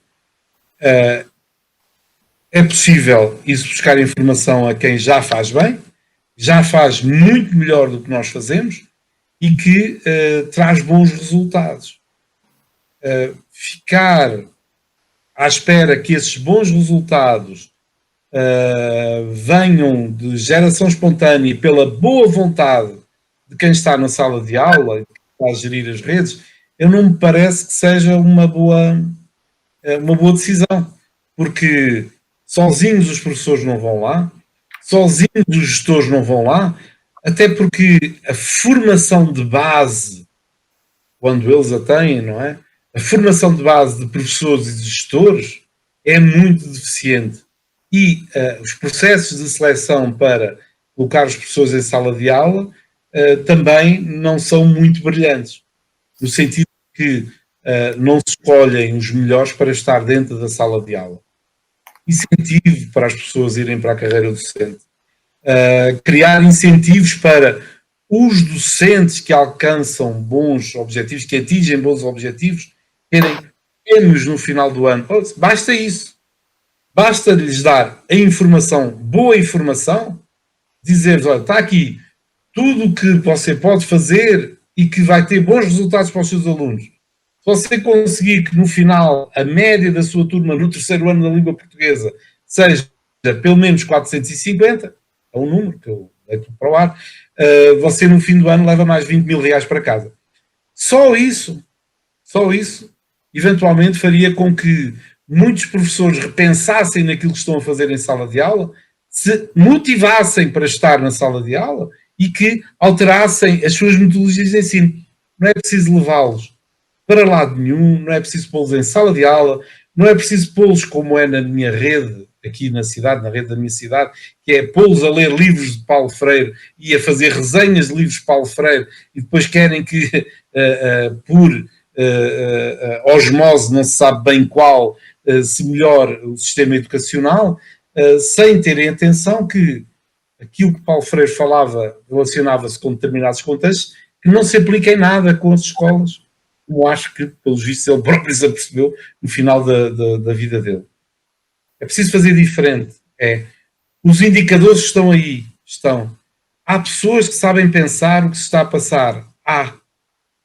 É possível isso buscar informação a quem já faz bem, já faz muito melhor do que nós fazemos e que traz bons resultados. Ficar à espera que esses bons resultados venham de geração espontânea e pela boa vontade de quem está na sala de aula e que está a gerir as redes, eu não me parece que seja uma boa decisão, porque sozinhos os professores não vão lá, sozinhos os gestores não vão lá, até porque a formação de base, quando eles a têm, não é? A formação de base de professores e de gestores é muito deficiente. E os processos de seleção para colocar os professores em sala de aula também não são muito brilhantes, no sentido que não se escolhem os melhores para estar dentro da sala de aula. Incentivo para as pessoas irem para a carreira docente. Criar incentivos para os docentes que alcançam bons objetivos, que atingem bons objetivos, terem prémios no final do ano. Basta isso. Basta lhes dar a informação, boa informação, dizer-lhes, olha, está aqui tudo o que você pode fazer e que vai ter bons resultados para os seus alunos. Se você conseguir que no final a média da sua turma no terceiro ano da língua portuguesa seja pelo menos 450, é um número que eu deito para o ar, você no fim do ano leva mais 20 mil reais para casa. Só isso, eventualmente faria com que muitos professores repensassem naquilo que estão a fazer em sala de aula, se motivassem para estar na sala de aula e que alterassem as suas metodologias de ensino. Não é preciso levá-los para lado nenhum, não é preciso pô-los em sala de aula, não é preciso pô-los como é na minha rede, aqui na cidade, na rede da minha cidade, que é pô-los a ler livros de Paulo Freire e a fazer resenhas de livros de Paulo Freire e depois querem que, por osmose, não se sabe bem qual, se melhore o sistema educacional, sem terem atenção que aquilo que Paulo Freire falava relacionava-se com determinados contextos que não se aplica em nada com as escolas, como acho que, pelos vistos, ele próprio se apercebeu no final da vida dele. É preciso fazer diferente. Os indicadores estão aí. Há pessoas que sabem pensar o que se está a passar.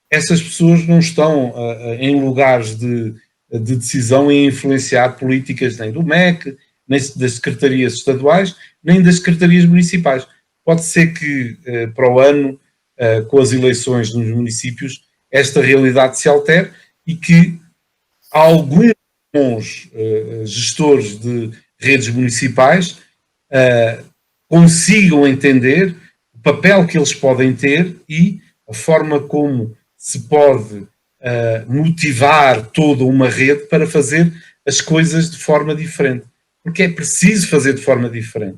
Essas pessoas não estão em lugares de decisão e a influenciar políticas nem do MEC, nem das secretarias estaduais, nem das secretarias municipais. Pode ser que para o ano, com as eleições nos municípios, esta realidade se altere e que alguns gestores de redes municipais consigam entender o papel que eles podem ter e a forma como se pode motivar toda uma rede para fazer as coisas de forma diferente. Porque é preciso fazer de forma diferente.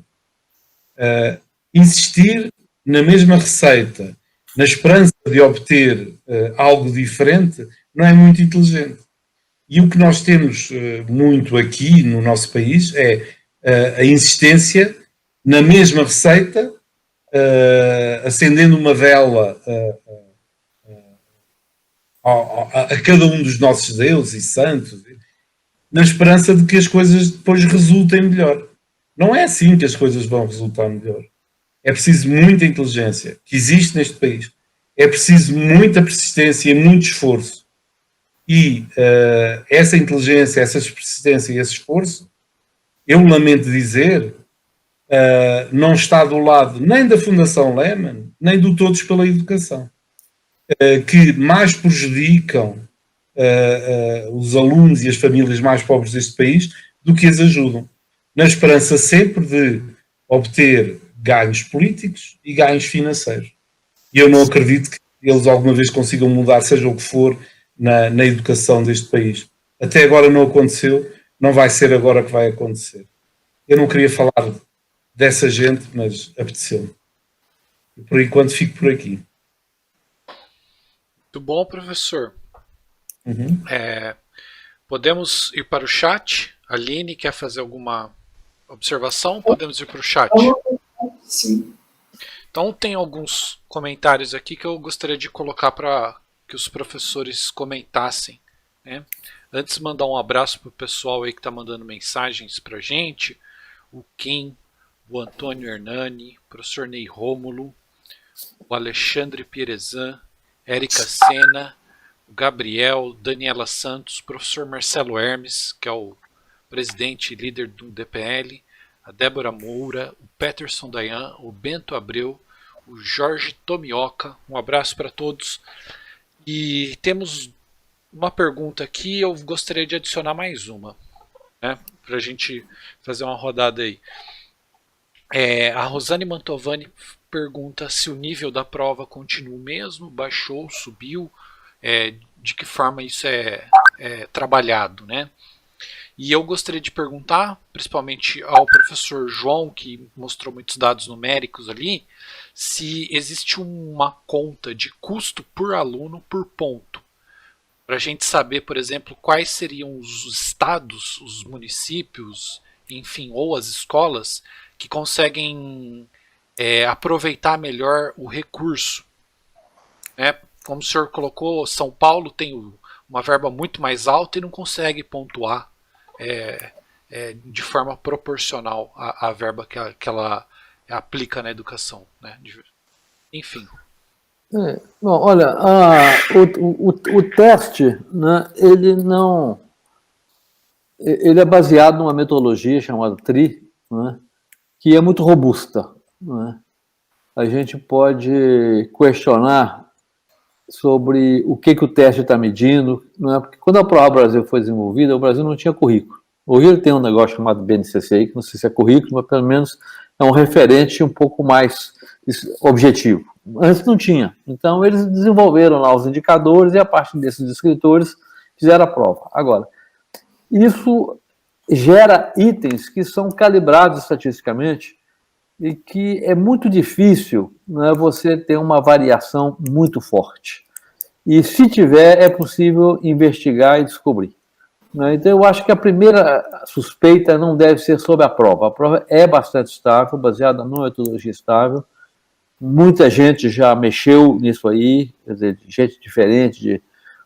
Insistir na mesma receita, na esperança de obter algo diferente, não é muito inteligente. E o que nós temos muito aqui no nosso país é a insistência na mesma receita, acendendo uma vela a cada um dos nossos deuses e santos, na esperança de que as coisas depois resultem melhor. Não é assim que as coisas vão resultar melhor. É preciso muita inteligência, que existe neste país. É preciso muita persistência e muito esforço. E essa inteligência, essa persistência e esse esforço, eu lamento dizer, não está do lado nem da Fundação Lehman, nem do Todos pela Educação, que mais prejudicam os alunos e as famílias mais pobres deste país do que as ajudam, na esperança sempre de obter ganhos políticos e ganhos financeiros. E eu não acredito que eles alguma vez consigam mudar, seja o que for, na educação deste país. Até agora não aconteceu, não vai ser agora que vai acontecer. Eu não queria falar dessa gente, mas apeteceu-me. E por enquanto fico por aqui. Muito bom, professor. Uhum. Podemos ir para o chat? A Aline quer fazer alguma observação? Podemos ir para o chat. Sim. Então tem alguns comentários aqui que eu gostaria de colocar para que os professores comentassem, né? Antes mandar um abraço para o pessoal aí que está mandando mensagens para a gente, o Kim, o Antônio Hernani, o professor Ney Rômulo, o Alexandre Pierezan, Érica Sena, o Gabriel, Daniela Santos, o professor Marcelo Hermes, que é o presidente e líder do DPL, a Débora Moura, o Peterson Dayan, o Bento Abreu, o Jorge Tomioka. Um abraço para todos. E temos uma pergunta aqui, eu gostaria de adicionar mais uma, né, para a gente fazer uma rodada aí. A Rosane Mantovani pergunta se o nível da prova continua o mesmo, baixou, subiu, de que forma isso é trabalhado, né? E eu gostaria de perguntar, principalmente ao professor João, que mostrou muitos dados numéricos ali, se existe uma conta de custo por aluno por ponto, para a gente saber, por exemplo, quais seriam os estados, os municípios, enfim, ou as escolas que conseguem aproveitar melhor o recurso, né? Como o senhor colocou, São Paulo tem uma verba muito mais alta e não consegue pontuar de forma proporcional à verba que ela aplica na educação, né? Enfim. Bom, olha, o teste, né, ele é baseado numa metodologia chamada TRI, né, que é muito robusta, né? A gente pode questionar sobre o que o teste está medindo, né? Porque quando a Prova Brasil foi desenvolvida, o Brasil não tinha currículo. Hoje ele tem um negócio chamado BNCC, que não sei se é currículo, mas pelo menos é um referente um pouco mais objetivo. Antes não tinha. Então eles desenvolveram lá os indicadores e a partir desses descritores fizeram a prova. Agora, isso gera itens que são calibrados estatisticamente e que é muito difícil, né, você ter uma variação muito forte. E se tiver, é possível investigar e descobrir. Né? Então eu acho que a primeira suspeita não deve ser sobre a prova. A prova é bastante estável, baseada numa metodologia estável. Muita gente já mexeu nisso aí, quer dizer, gente diferente, de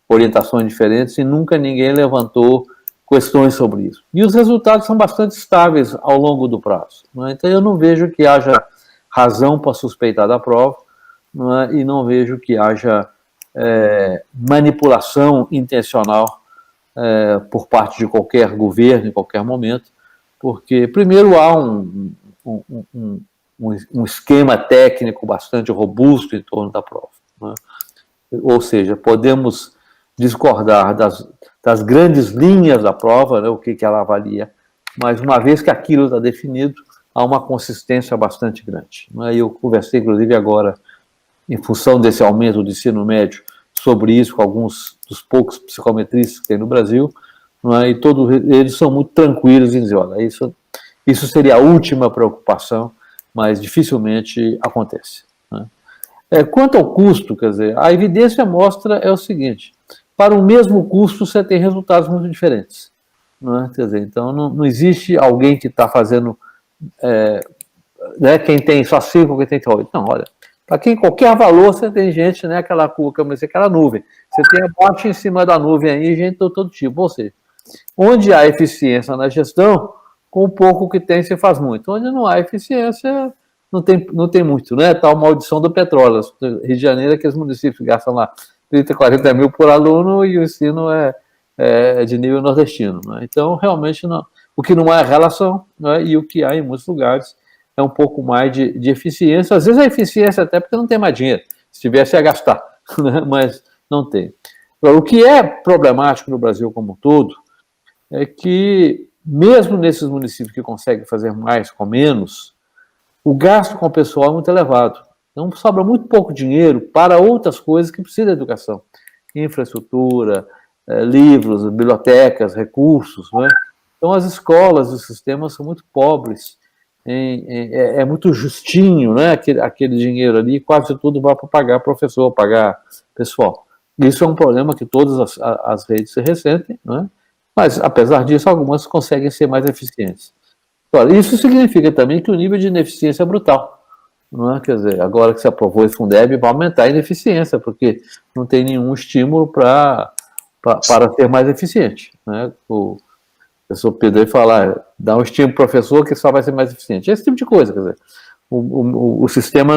orientações diferentes, e nunca ninguém levantou questões sobre isso. E os resultados são bastante estáveis ao longo do prazo. Né? Então eu não vejo que haja razão para suspeitar da prova, né? E não vejo que haja manipulação intencional por parte de qualquer governo, em qualquer momento, porque, primeiro, há um esquema técnico bastante robusto em torno da prova. Né? Ou seja, podemos discordar das grandes linhas da prova, né, o que ela avalia, mas uma vez que aquilo está definido, há uma consistência bastante grande. Né? Eu conversei, inclusive, agora, em função desse aumento do ensino médio, sobre isso com alguns dos poucos psicometristas que tem no Brasil, né, e todos eles são muito tranquilos em dizer, olha, isso seria a última preocupação, mas dificilmente acontece. Né? Quanto ao custo, quer dizer, a evidência mostra o seguinte, para o mesmo custo você tem resultados muito diferentes. Né? Quer dizer, então não existe alguém que está fazendo, né, quem tem só 5, quem tem 8. Não, olha, para quem qualquer valor você tem gente, né, aquela nuvem. Você tem a bote em cima da nuvem aí, gente de todo tipo. Ou seja, onde há eficiência na gestão, com o pouco que tem, você faz muito. Onde não há eficiência, não tem muito, né? Tal maldição do petróleo. Rio de Janeiro, aqueles municípios gastam lá 30, 40 mil por aluno e o ensino é de nível nordestino. Né? Então, realmente, não, o que não há é relação, né? E o que há em muitos lugares é um pouco mais de eficiência. Às vezes a eficiência até porque não tem mais dinheiro. Se tivesse, ia gastar, né? Mas não tem. Agora, o que é problemático no Brasil como um todo é que, mesmo nesses municípios que conseguem fazer mais com menos, o gasto com o pessoal é muito elevado. Então, sobra muito pouco dinheiro para outras coisas que precisam da educação. Infraestrutura, livros, bibliotecas, recursos. Não é? Então, as escolas, os sistemas são muito pobres. É muito justinho, né? Aquele dinheiro ali, quase tudo vai para pagar professor, pagar pessoal. Isso é um problema que todas as redes se ressentem, né? Mas, apesar disso, algumas conseguem ser mais eficientes. Agora, isso significa também que o nível de ineficiência é brutal. não é? Quer dizer, agora que se aprovou esse Fundeb, vai aumentar a ineficiência, porque não tem nenhum estímulo para ser mais eficiente, né? O professor Pedro vai falar, dá um estímulo para o professor que só vai ser mais eficiente. Esse tipo de coisa, quer dizer, o sistema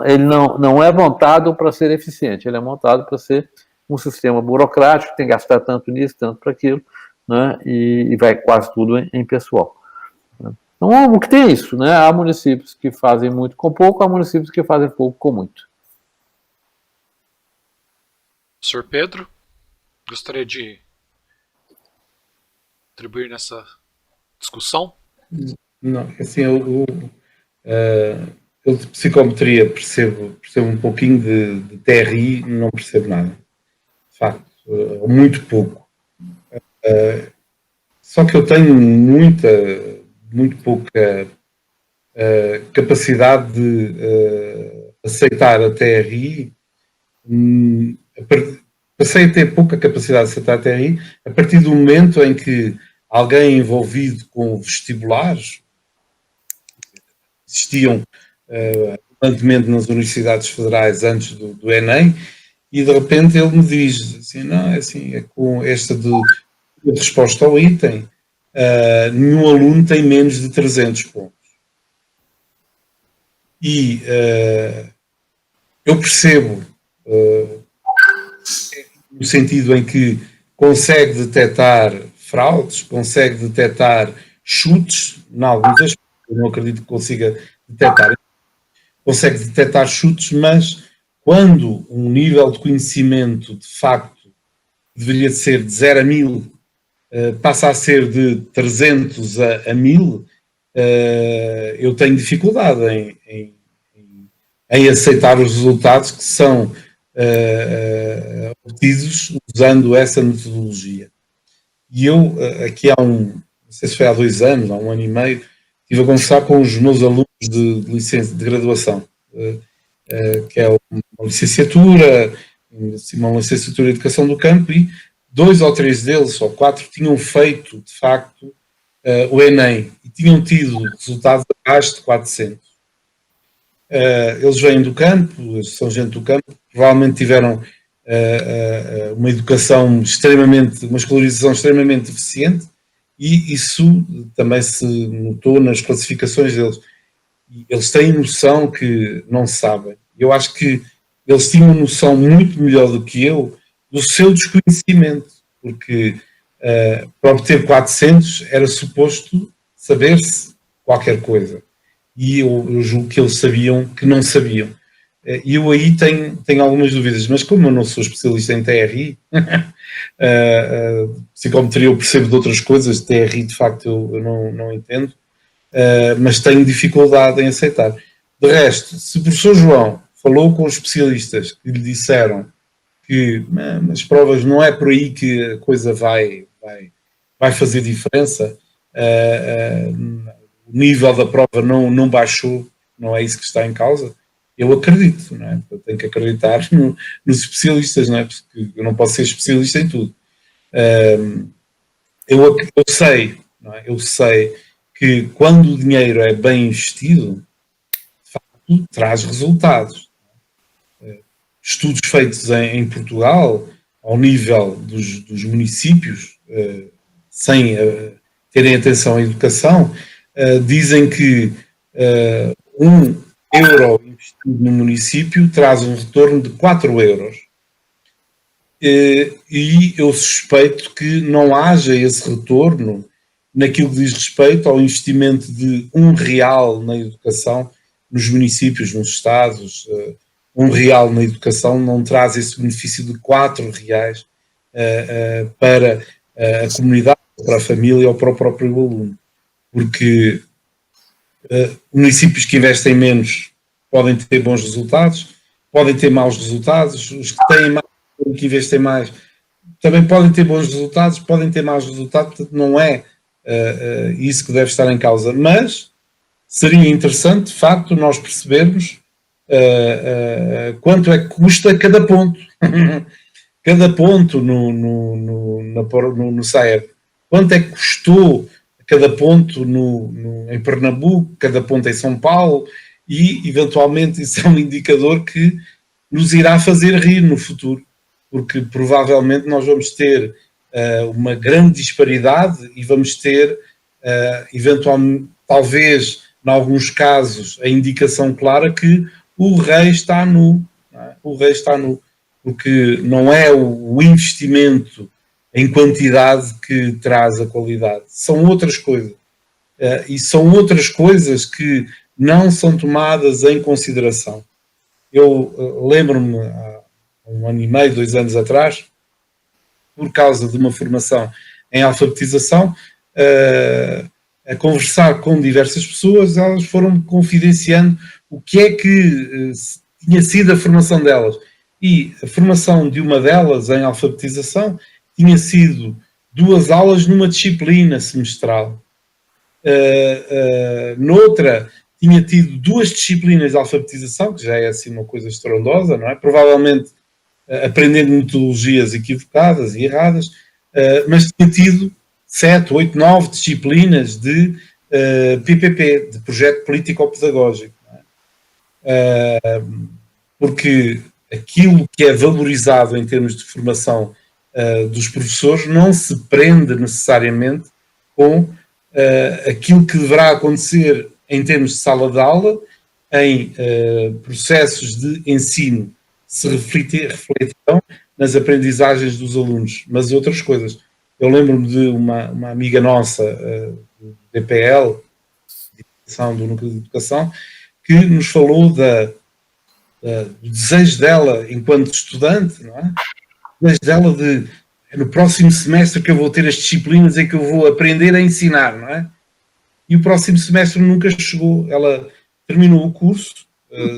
ele não é montado para ser eficiente, ele é montado para ser um sistema burocrático, que tem que gastar tanto nisso, tanto para aquilo, né? E vai quase tudo em pessoal. Então, o que tem é isso, né? Há municípios que fazem muito com pouco, há municípios que fazem pouco com muito. Sr. Pedro, gostaria de contribuir nessa discussão? Não, assim, eu de psicometria percebo um pouquinho, de TRI não percebo nada. De facto, muito pouco. Só que eu tenho muito pouca capacidade de aceitar a TRI. Passei a ter pouca capacidade de aceitar a TRI a partir do momento em que alguém envolvido com vestibulares, existiam constantemente nas universidades federais antes do Enem, e de repente ele me diz assim, não, é com esta de resposta ao item, nenhum aluno tem menos de 300 pontos. E eu percebo, no sentido em que consegue detectar fraudes, consegue detectar chutes, em alguns aspectos, eu não acredito que consiga detectar, consegue detectar chutes, mas quando um nível de conhecimento de facto deveria ser de 0 a 1000, passa a ser de 300 a 1000, eu tenho dificuldade em aceitar os resultados que são obtidos usando essa metodologia. E eu, aqui não sei se foi há 2 anos, há 1 ano e meio, estive a conversar com os meus alunos de licença, de graduação, que é uma licenciatura, uma licenciatura de Educação do Campo, e 2 ou 3 deles, ou 4, tinham feito, de facto, o Enem, e tinham tido resultados abaixo de 400. Eles vêm do campo, são gente do campo, provavelmente tiveram uma educação uma escolarização extremamente deficiente, e isso também se notou nas classificações deles. E eles têm noção que não sabem. Eu acho que eles tinham noção muito melhor do que eu do seu desconhecimento, porque para obter 400 era suposto saber-se qualquer coisa. E eu julgo que eles sabiam que não sabiam. E eu aí tenho algumas dúvidas, mas como eu não sou especialista em TRI, psicometria eu percebo de outras coisas, TRI de facto eu não entendo, mas tenho dificuldade em aceitar. De resto, se o professor João falou com os especialistas que lhe disseram que as provas não é por aí que a coisa vai fazer diferença, o nível da prova não baixou, não é isso que está em causa, eu acredito, não é? Eu tenho que acreditar nos especialistas, não é? Porque eu não posso ser especialista em tudo. Eu sei, não é? Eu sei que quando o dinheiro é bem investido, de facto, traz resultados. Estudos feitos em Portugal, ao nível dos municípios, sem terem atenção à educação, dizem que €1 investido no município traz um retorno de 4 euros. E eu suspeito que não haja esse retorno naquilo que diz respeito ao investimento de R$1 na educação nos municípios, nos estados. R$1 na educação não traz esse benefício de R$4 para a comunidade, para a família ou para o próprio aluno. Porque municípios que investem menos podem ter bons resultados, podem ter maus resultados, os que têm mais, que investem mais, também podem ter bons resultados, podem ter maus resultados, portanto não é isso que deve estar em causa, mas seria interessante, de facto, nós percebermos quanto é que custa cada ponto, cada ponto no SAEB, quanto é que custou cada ponto em Pernambuco, cada ponto em São Paulo, e, eventualmente, isso é um indicador que nos irá fazer rir no futuro, porque provavelmente nós vamos ter uma grande disparidade e vamos ter, eventualmente, talvez, em alguns casos, a indicação clara que o rei está nu. Não é? O rei está nu, porque não é o investimento em quantidade que traz a qualidade, são outras coisas. E são outras coisas que não são tomadas em consideração. Eu lembro-me, há 1 ano e meio, 2 anos atrás, por causa de uma formação em alfabetização, a conversar com diversas pessoas, elas foram confidenciando o que é que tinha sido a formação delas. E a formação de uma delas em alfabetização tinha sido 2 aulas numa disciplina semestral. Noutra, tinha tido 2 disciplinas de alfabetização, que já é assim uma coisa estrondosa, não é? Provavelmente aprendendo metodologias equivocadas e erradas, mas tinha tido 7, 8, 9 disciplinas de PPP, de Projeto Político-Pedagógico. Porque aquilo que é valorizado em termos de formação dos professores não se prende necessariamente com aquilo que deverá acontecer em termos de sala de aula, em processos de ensino, se refletirão nas aprendizagens dos alunos, mas outras coisas. Eu lembro-me de uma amiga nossa, do DPL, do Núcleo de Educação, que nos falou do desejo dela enquanto estudante, não é? O desejo dela de, no próximo semestre que eu vou ter as disciplinas em que eu vou aprender a ensinar, não é? E o próximo semestre nunca chegou. Ela terminou o curso,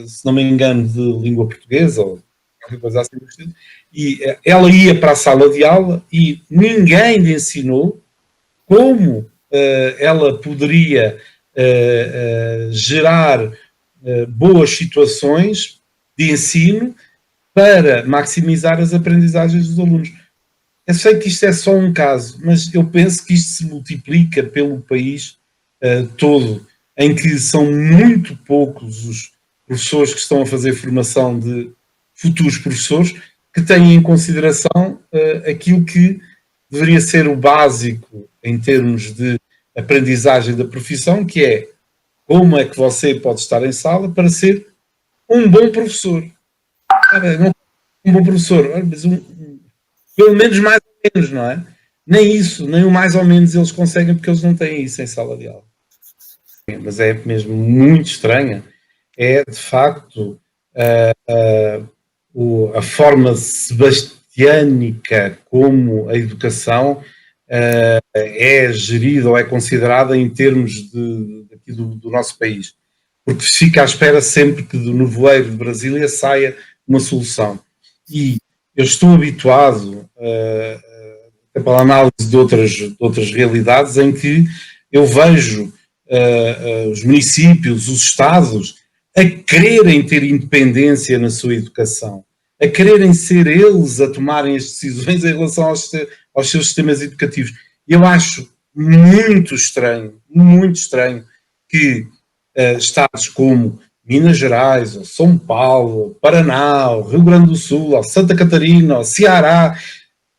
se não me engano, de língua portuguesa ou qualquer coisa assim, e ela ia para a sala de aula e ninguém lhe ensinou como ela poderia gerar boas situações de ensino para maximizar as aprendizagens dos alunos. Eu sei que isto é só um caso, mas eu penso que isto se multiplica pelo país todo, em que são muito poucos os professores que estão a fazer formação de futuros professores que têm em consideração aquilo que deveria ser o básico em termos de aprendizagem da profissão, que é como é que você pode estar em sala para ser um bom professor. Não um bom professor, mas pelo menos mais ou menos, não é? Nem isso, nem o mais ou menos eles conseguem, porque eles não têm isso em sala de aula. Mas é mesmo muito estranha. É, de facto, a forma sebastiânica como a educação é gerida ou é considerada em termos aqui do nosso país. Porque fica à espera sempre que do nevoeiro de Brasília saia uma solução. E eu estou habituado pela análise de outras realidades em que eu vejo os municípios, os estados, a quererem ter independência na sua educação, a quererem ser eles a tomarem as decisões em relação aos seus sistemas educativos. Eu acho muito estranho que estados como Minas Gerais, ou São Paulo, ou Paraná, ou Rio Grande do Sul, ou Santa Catarina, ou Ceará,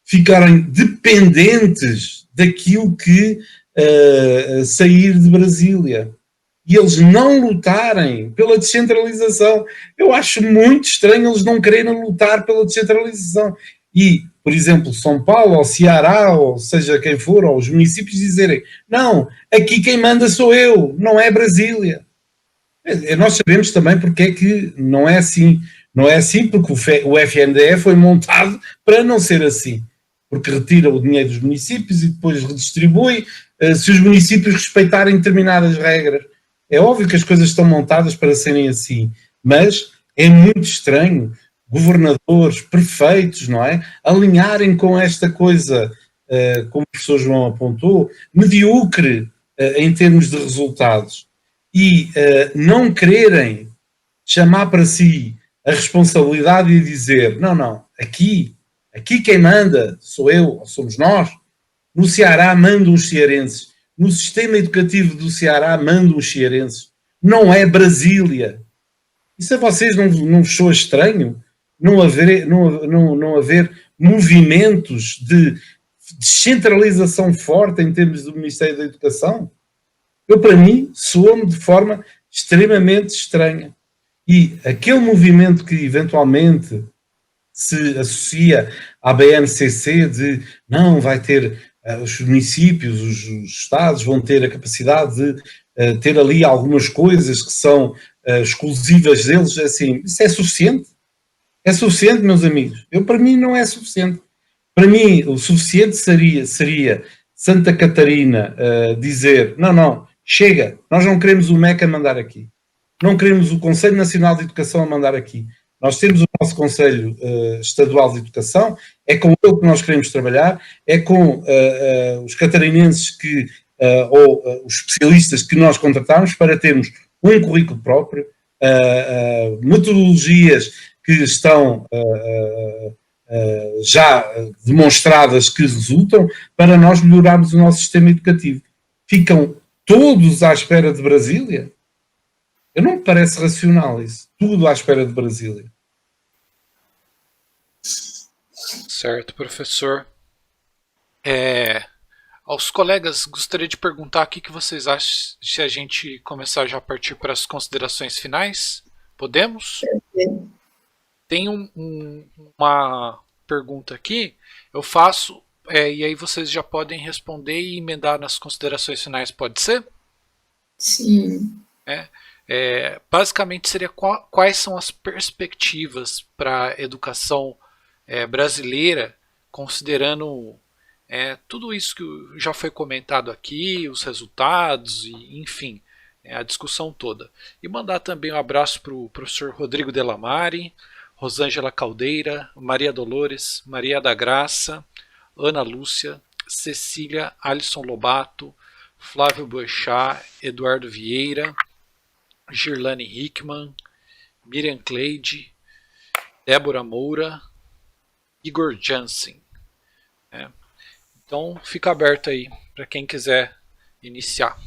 ficarem dependentes daquilo que sair de Brasília. E eles não lutarem pela descentralização. Eu acho muito estranho eles não quererem lutar pela descentralização. E, por exemplo, São Paulo, ou Ceará, ou seja quem for, ou os municípios dizerem, não, aqui quem manda sou eu, não é Brasília. Nós sabemos também porque é que não é assim. Não é assim porque o FNDE foi montado para não ser assim. Porque retira o dinheiro dos municípios e depois redistribui se os municípios respeitarem determinadas regras. É óbvio que as coisas estão montadas para serem assim, mas é muito estranho governadores, prefeitos, não é? Alinharem com esta coisa, como o professor João apontou, medíocre em termos de resultados e não quererem chamar para si a responsabilidade e dizer, não, aqui quem manda sou eu, ou somos nós. No Ceará mandam os cearenses. No sistema educativo do Ceará mandam os cearenses. Não é Brasília. Isso a vocês não vos soa estranho? Não haver movimentos de descentralização forte em termos do Ministério da Educação? Para mim, soa-me de forma extremamente estranha. E aquele movimento que eventualmente se associa à BNCC de não, vai ter os municípios, os estados vão ter a capacidade de ter ali algumas coisas que são exclusivas deles, assim, isso é suficiente? É suficiente, meus amigos? Para mim não é suficiente. Para mim, o suficiente seria Santa Catarina dizer, não, chega, nós não queremos o MEC a mandar aqui. Não queremos o Conselho Nacional de Educação a mandar aqui. Nós temos o nosso Conselho Estadual de Educação, é com ele que nós queremos trabalhar, é com os catarinenses ou os especialistas que nós contratamos para termos um currículo próprio, metodologias que estão já demonstradas que resultam, para nós melhorarmos o nosso sistema educativo. Ficam todos à espera de Brasília? Não me parece racional isso. Tudo à espera de Brasília. Certo, professor. Aos colegas, gostaria de perguntar o que vocês acham se a gente começar já a partir para as considerações finais. Podemos? Tem uma pergunta aqui, eu faço, e aí vocês já podem responder e emendar nas considerações finais, pode ser? Sim. Basicamente seria quais são as perspectivas para a educação brasileira, considerando tudo isso que já foi comentado aqui, os resultados, e, enfim, a discussão toda. E mandar também um abraço para o professor Rodrigo Delamare, Rosângela Caldeira, Maria Dolores, Maria da Graça, Ana Lúcia, Cecília, Alisson Lobato, Flávio Boechat, Eduardo Vieira, Girlane Hickman, Miriam Cleide, Débora Moura, Igor Jansen. Então fica aberto aí para quem quiser iniciar.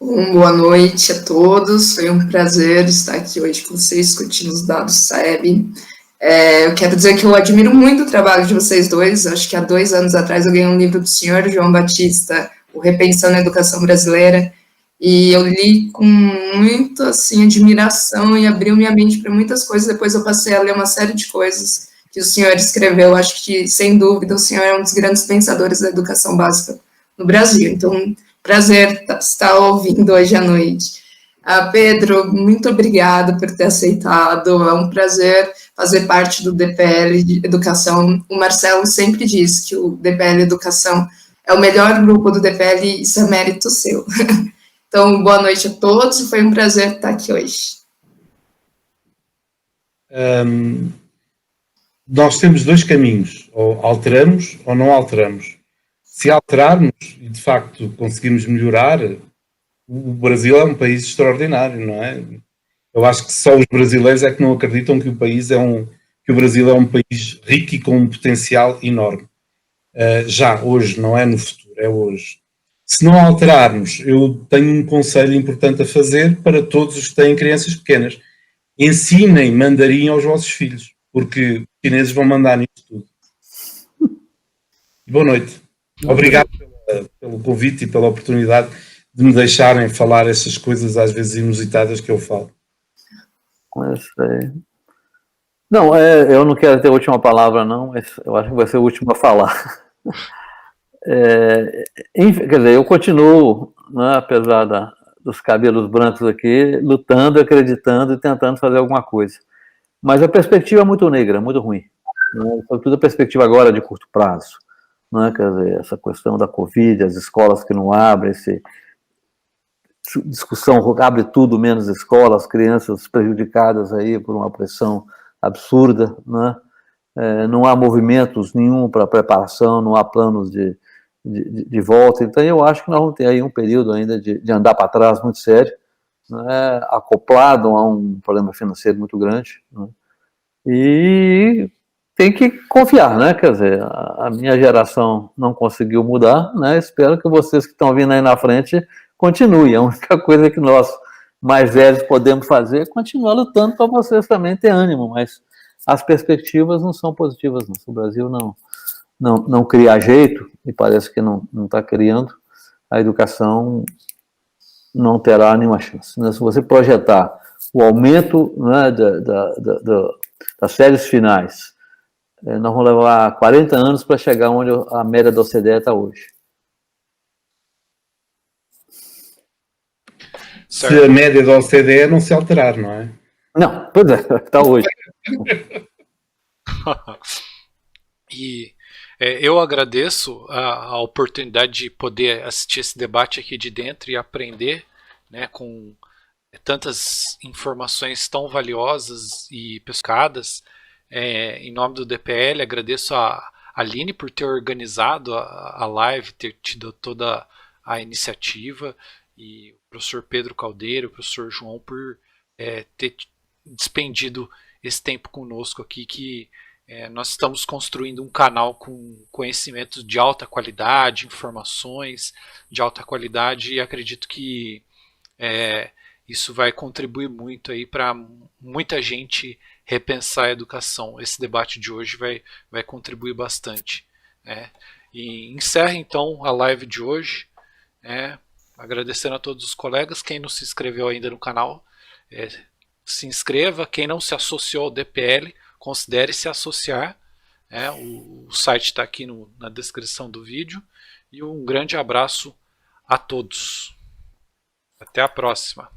Boa noite a todos, foi um prazer estar aqui hoje com vocês discutindo os dados SEB. Eu quero dizer que eu admiro muito o trabalho de vocês dois, acho que há 2 anos atrás eu ganhei um livro do senhor João Batista, o Repensando a Educação Brasileira, e eu li com muito, assim, admiração e abriu minha mente para muitas coisas, depois eu passei a ler uma série de coisas que o senhor escreveu, acho que, sem dúvida, o senhor é um dos grandes pensadores da educação básica no Brasil, então... Prazer estar ouvindo hoje à noite. Pedro, muito obrigada por ter aceitado, é um prazer fazer parte do DPL de Educação. O Marcelo sempre diz que o DPL Educação é o melhor grupo do DPL e isso é mérito seu. Então, boa noite a todos e foi um prazer estar aqui hoje. Nós temos 2 caminhos, ou alteramos ou não alteramos. Se alterarmos e, de facto, conseguirmos melhorar, o Brasil é um país extraordinário, não é? Eu acho que só os brasileiros é que não acreditam que o Brasil é um país rico e com um potencial enorme. Já hoje, não é no futuro, é hoje. Se não alterarmos, eu tenho um conselho importante a fazer para todos os que têm crianças pequenas. Ensinem mandarim aos vossos filhos, porque os chineses vão mandar nisso tudo. Boa noite. Obrigado pelo convite e pela oportunidade de me deixarem falar essas coisas às vezes inusitadas que eu falo. Não, eu não quero ter a última palavra não, mas eu acho que vai ser o último a falar. Quer dizer, eu continuo, né, apesar dos cabelos brancos aqui, lutando, acreditando e tentando fazer alguma coisa. Mas a perspectiva é muito negra, muito ruim. Né? Sobretudo a perspectiva agora de curto prazo. Né? Quer dizer, essa questão da Covid, as escolas que não abrem, discussão abre tudo menos escolas, crianças prejudicadas aí por uma pressão absurda, né? Não há movimentos nenhum para preparação, não há planos de volta, então eu acho que nós vamos ter aí um período ainda de andar para trás muito sério, né? Acoplado a um problema financeiro muito grande, né? E tem que confiar, né? Quer dizer, a minha geração não conseguiu mudar, né? Espero que vocês que estão vindo aí na frente continuem. A única coisa que nós mais velhos podemos fazer é continuar lutando para vocês também ter ânimo, mas as perspectivas não são positivas, não. Se o Brasil não criar jeito, e parece que não está criando, a educação não terá nenhuma chance. Se você projetar o aumento, né, das séries finais, nós vamos levar 40 anos para chegar onde a média da OCDE está hoje. Se a média da OCDE não se alterar, não é? Não, pois é, está hoje. E eu agradeço a oportunidade de poder assistir esse debate aqui de dentro e aprender, né, com tantas informações tão valiosas e pescadas. Em nome do DPL, agradeço a Aline por ter organizado a live, ter tido toda a iniciativa, e o professor Pedro Caldeiro, o professor João, por ter despendido esse tempo conosco aqui, que nós estamos construindo um canal com conhecimentos de alta qualidade, informações de alta qualidade, e acredito que isso vai contribuir muito aí para muita gente repensar a educação. Esse debate de hoje vai contribuir bastante, né? E encerra então a live de hoje, agradecendo a todos os colegas. Quem não se inscreveu ainda no canal, se inscreva. Quem não se associou ao DPL, considere se associar. O site está aqui na descrição do vídeo. E um grande abraço a todos. Até a próxima.